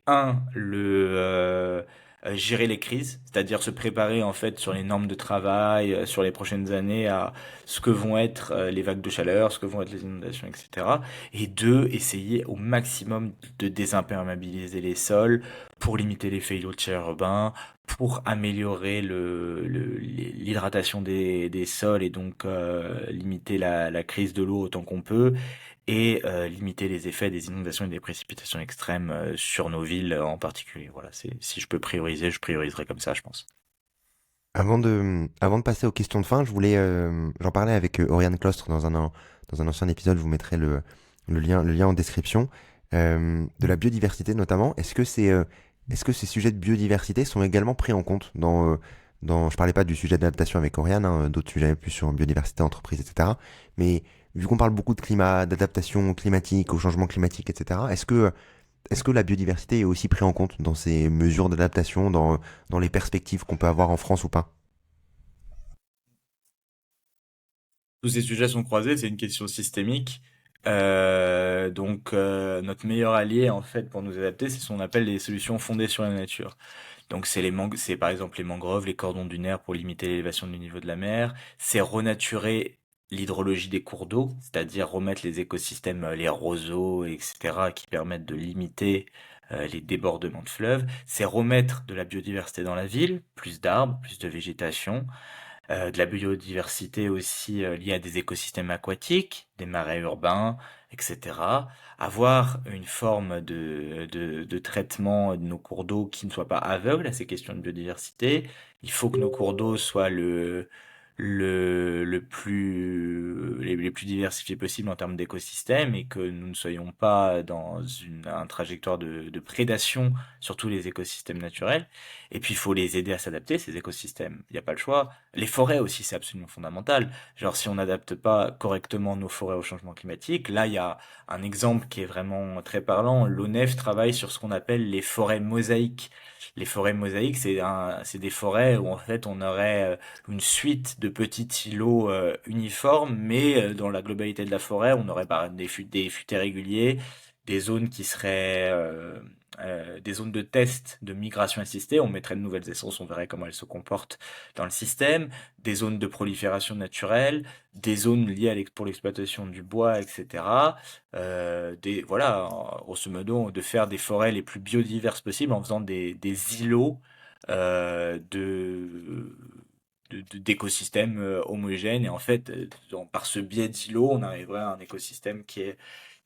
Speaker 2: gérer les crises, c'est-à-dire se préparer en fait sur les normes de travail, sur les prochaines années à ce que vont être les vagues de chaleur, ce que vont être les inondations, etc. Et deux, essayer au maximum de désimperméabiliser les sols, pour limiter l'effet îlot de chaleur urbain, pour améliorer l'hydratation des sols et donc limiter la crise de l'eau autant qu'on peut et limiter les effets des inondations et des précipitations extrêmes sur nos villes en particulier. Voilà, si je peux prioriser, je prioriserai comme ça, je pense.
Speaker 1: Avant de passer aux questions de fin, j'en parlais avec Oriane Clostre dans un ancien épisode, je vous mettrai le lien en description, de la biodiversité notamment. Est-ce que ces sujets de biodiversité sont également pris en compte je parlais pas du sujet d'adaptation avec Oriane, hein, d'autres sujets plus sur biodiversité, entreprise, etc. Mais vu qu'on parle beaucoup de climat, d'adaptation climatique, au changement climatique, etc., est-ce que la biodiversité est aussi prise en compte dans ces mesures d'adaptation, dans les perspectives qu'on peut avoir en France ou pas?
Speaker 2: Tous ces sujets sont croisés, c'est une question systémique. Notre meilleur allié en fait pour nous adapter, c'est ce qu'on appelle les solutions fondées sur la nature. Donc c'est par exemple les mangroves, les cordons dunaires pour limiter l'élévation du niveau de la mer. C'est renaturer l'hydrologie des cours d'eau, c'est-à-dire remettre les écosystèmes, les roseaux, etc., qui permettent de limiter les débordements de fleuves. C'est remettre de la biodiversité dans la ville, plus d'arbres, plus de végétation, de la biodiversité aussi liée à des écosystèmes aquatiques, des marais urbains, etc. Avoir une forme de traitement de nos cours d'eau qui ne soit pas aveugle à ces questions de biodiversité. Il faut que nos cours d'eau soient les plus diversifiés possibles en termes d'écosystèmes et que nous ne soyons pas dans une trajectoire de prédation sur tous les écosystèmes naturels. Et puis, il faut les aider à s'adapter, ces écosystèmes. Il n'y a pas le choix. Les forêts aussi, c'est absolument fondamental. Genre, si on n'adapte pas correctement nos forêts au changement climatique, là, il y a un exemple qui est vraiment très parlant. L'ONEF travaille sur ce qu'on appelle les forêts mosaïques. Les forêts mosaïques, c'est des forêts où, en fait, on aurait une suite de petits îlots uniformes, mais dans la globalité de la forêt, on aurait des futaies réguliers, des zones qui seraient des zones de test de migration assistée. On mettrait de nouvelles essences, on verrait comment elles se comportent dans le système, des zones de prolifération naturelle, des zones liées pour l'exploitation du bois, etc. Voilà, grosso modo, de faire des forêts les plus biodiverses possibles en faisant des îlots euh, de, d'écosystèmes homogènes. Et en fait, par ce biais d'îlots, on arriverait à un écosystème qui est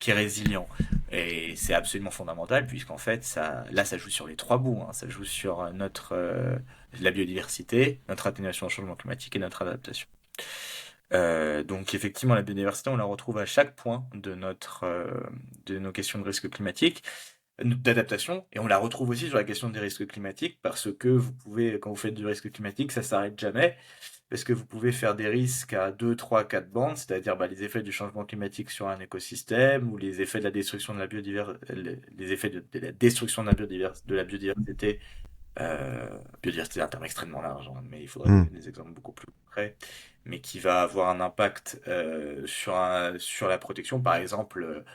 Speaker 2: résilient. Et c'est absolument fondamental, puisqu'en fait, ça joue sur les trois bouts, hein. Ça joue sur la biodiversité, notre atténuation au changement climatique et notre adaptation. Donc effectivement, la biodiversité, on la retrouve à chaque point de nos questions de risque climatique, d'adaptation, et on la retrouve aussi sur la question des risques climatiques, parce que vous pouvez, quand vous faites du risque climatique, ça s'arrête jamais, parce que vous pouvez faire des risques à 2, 3, 4 bandes, c'est-à-dire les effets du changement climatique sur un écosystème, ou les effets de la destruction de la biodiversité, les effets de la destruction de la biodiversité. Biodiversité, c'est un terme extrêmement large, hein, mais il faudrait
Speaker 1: Hmm.
Speaker 2: donner des exemples beaucoup plus concrets, mais qui va avoir un impact sur la protection, par exemple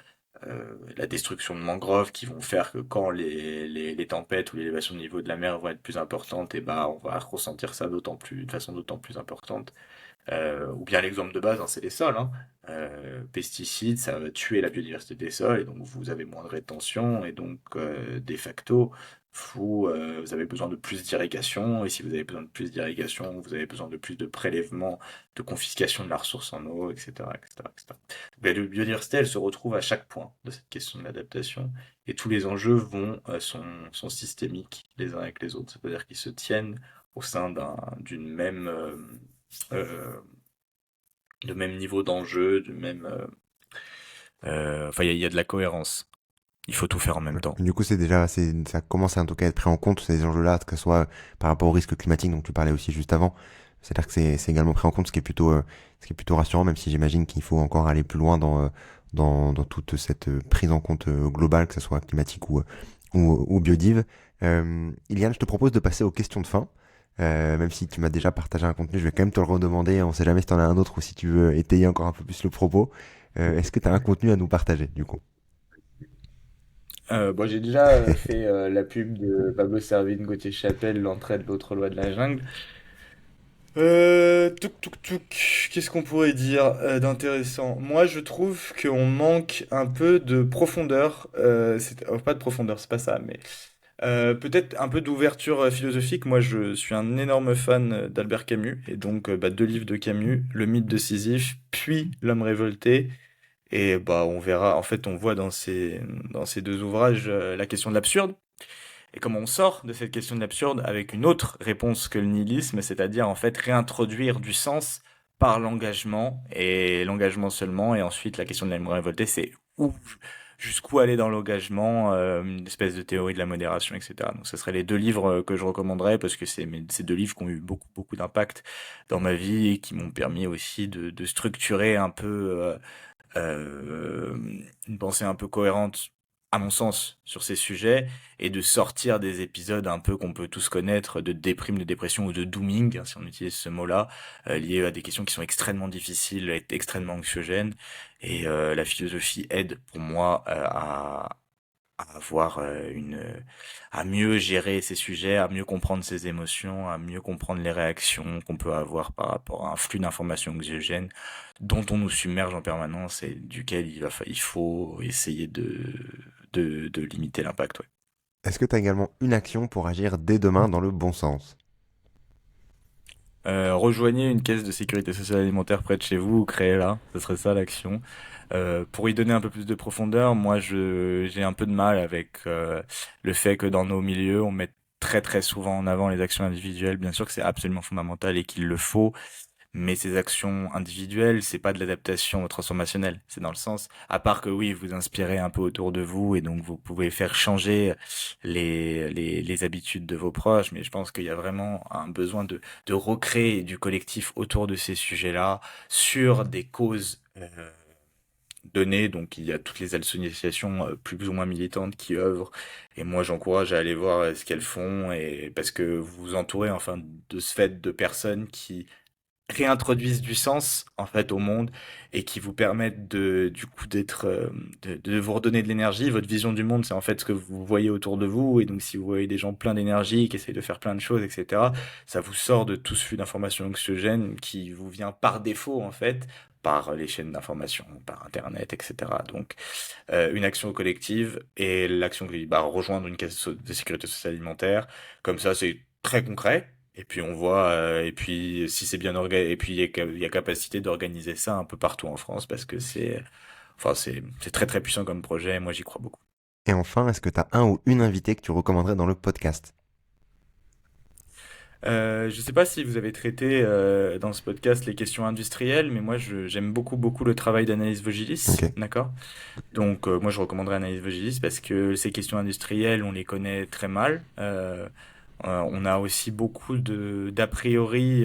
Speaker 2: la destruction de mangroves qui vont faire que quand les tempêtes ou l'élévation du niveau de la mer vont être plus importantes, et bah on va ressentir ça de façon d'autant plus importante. Ou bien l'exemple de base, hein, c'est les sols, hein. Pesticides, ça va tuer la biodiversité des sols, et donc vous avez moins de rétention, et donc de facto, vous avez besoin de plus d'irrigation, et si vous avez besoin de plus d'irrigation, vous avez besoin de plus de prélèvements, de confiscation de la ressource en eau, etc., etc., etc. Mais la biodiversité, elle se retrouve à chaque point de cette question de l'adaptation, et tous les enjeux sont systémiques les uns avec les autres, c'est-à-dire qu'ils se tiennent au sein d'une même euh, de même niveau d'enjeu, enfin, il y a de la cohérence. Il faut tout faire en même
Speaker 1: Ouais.
Speaker 2: temps.
Speaker 1: Du coup, ça commence à en tout cas à être pris en compte ces enjeux-là, que ce soit par rapport au risque climatique dont tu parlais aussi juste avant. C'est-à-dire que c'est également pris en compte, ce qui est plutôt rassurant, même si j'imagine qu'il faut encore aller plus loin dans toute cette prise en compte globale, que ce soit climatique ou biodive. Iliane, je te propose de passer aux questions de fin. Même si tu m'as déjà partagé un contenu, je vais quand même te le redemander. On sait jamais si tu en as un autre ou si tu veux étayer encore un peu plus le propos. Est-ce que tu as un contenu à nous partager, du coup?
Speaker 2: Bon, j'ai déjà fait la pub de Pablo Servine, Gauthier Chapelle, l'entraide, l'autre loi de la jungle. Qu'est-ce qu'on pourrait dire d'intéressant? Moi, je trouve qu'on manque un peu de profondeur. Pas de profondeur, c'est pas ça, mais peut-être un peu d'ouverture philosophique. Moi, je suis un énorme fan d'Albert Camus, et donc deux livres de Camus, Le mythe de Sisyphe, puis L'homme révolté. Et bah, on verra, en fait, on voit dans ces deux ouvrages la question de l'absurde, et comment on sort de cette question de l'absurde avec une autre réponse que le nihilisme, c'est-à-dire en fait réintroduire du sens par l'engagement, et l'engagement seulement. Et ensuite, la question de l'homme révolté, c'est où, jusqu'où aller dans l'engagement, une espèce de théorie de la modération, etc. Donc, ce seraient les deux livres que je recommanderais, parce que ces deux livres qui ont eu beaucoup, beaucoup d'impact dans ma vie, et qui m'ont permis aussi de structurer un peu euh, une pensée un peu cohérente, à mon sens, sur ces sujets, et de sortir des épisodes un peu qu'on peut tous connaître de déprime, de dépression ou de dooming, hein, si on utilise ce mot-là, liés à des questions qui sont extrêmement difficiles, extrêmement anxiogènes. Et la philosophie aide pour moi à avoir à mieux gérer ces sujets, à mieux comprendre ses émotions, à mieux comprendre les réactions qu'on peut avoir par rapport à un flux d'informations anxiogènes dont on nous submerge en permanence, et duquel il faut essayer de limiter l'impact, ouais.
Speaker 1: Est-ce que tu as également une action pour agir dès demain dans le bon sens?
Speaker 2: Rejoignez une caisse de sécurité sociale alimentaire près de chez vous, ou créez-la, ce serait ça l'action. Pour y donner un peu plus de profondeur, moi j'ai un peu de mal avec le fait que dans nos milieux on met très très souvent en avant les actions individuelles. Bien sûr que c'est absolument fondamental et qu'il le faut, mais ces actions individuelles, c'est pas de l'adaptation transformationnelle. C'est dans le sens, à part que oui, vous inspirez un peu autour de vous, et donc vous pouvez faire changer les habitudes de vos proches, mais je pense qu'il y a vraiment un besoin de recréer du collectif autour de ces sujets-là, sur des causes données. Donc il y a toutes les associations plus ou moins militantes qui œuvrent, et moi j'encourage à aller voir ce qu'elles font, et parce que vous vous entourez enfin de ce fait de personnes qui réintroduisent du sens en fait au monde et qui vous permettent de du coup d'être de vous redonner de l'énergie. Votre vision du monde, c'est en fait ce que vous voyez autour de vous et donc si vous voyez des gens pleins d'énergie qui essayent de faire plein de choses, etc., ça vous sort de tout ce flux d'informations anxiogènes qui vous vient par défaut en fait par les chaînes d'information, par Internet, etc. Donc, une action collective et l'action collective, bah, rejoindre une caisse de sécurité sociale alimentaire. Comme ça, c'est très concret. Et puis on voit, et puis si c'est bien organisé, et puis il y a capacité d'organiser ça un peu partout en France parce que enfin c'est très très puissant comme projet. Moi j'y crois beaucoup.
Speaker 1: Et enfin, est-ce que tu as un ou une invitée que tu recommanderais dans le podcast?
Speaker 2: Je sais pas si vous avez traité dans ce podcast les questions industrielles, mais moi j'aime beaucoup le travail d'Anaïs Vogilis,
Speaker 1: Ok.
Speaker 2: d'accord? Donc moi je recommanderais Anaïs Vogilis parce que ces questions industrielles on les connaît très mal. On a aussi beaucoup de d'a priori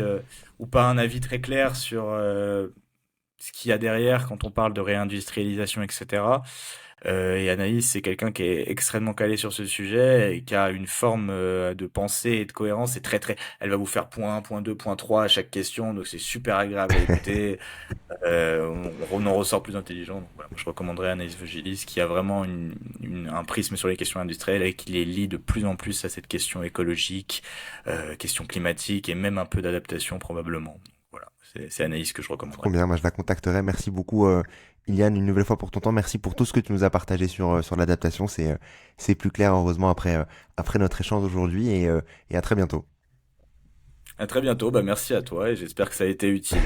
Speaker 2: ou pas un avis très clair sur ce qu'il y a derrière quand on parle de réindustrialisation, etc. Et Anaïs, c'est quelqu'un qui est extrêmement calé sur ce sujet et qui a une forme de pensée et de cohérence. C'est très très. Elle va vous faire point 1, point 2, point 3 à chaque question, donc c'est super agréable à écouter. On en ressort plus intelligent. Donc voilà, moi, je recommanderais Anaïs Vogilis qui a vraiment un prisme sur les questions industrielles et qui les lie de plus en plus à cette question écologique, question climatique et même un peu d'adaptation probablement. Donc, voilà, c'est Anaïs que je
Speaker 1: Trop
Speaker 2: recommanderais.
Speaker 1: bien, moi je la contacterai. Merci beaucoup, Iliane, une nouvelle fois pour ton temps. Merci pour tout ce que tu nous as partagé sur l'adaptation. C'est plus clair, heureusement, après notre échange aujourd'hui et à très bientôt.
Speaker 2: À très bientôt. Bah merci à toi et j'espère que ça a été utile.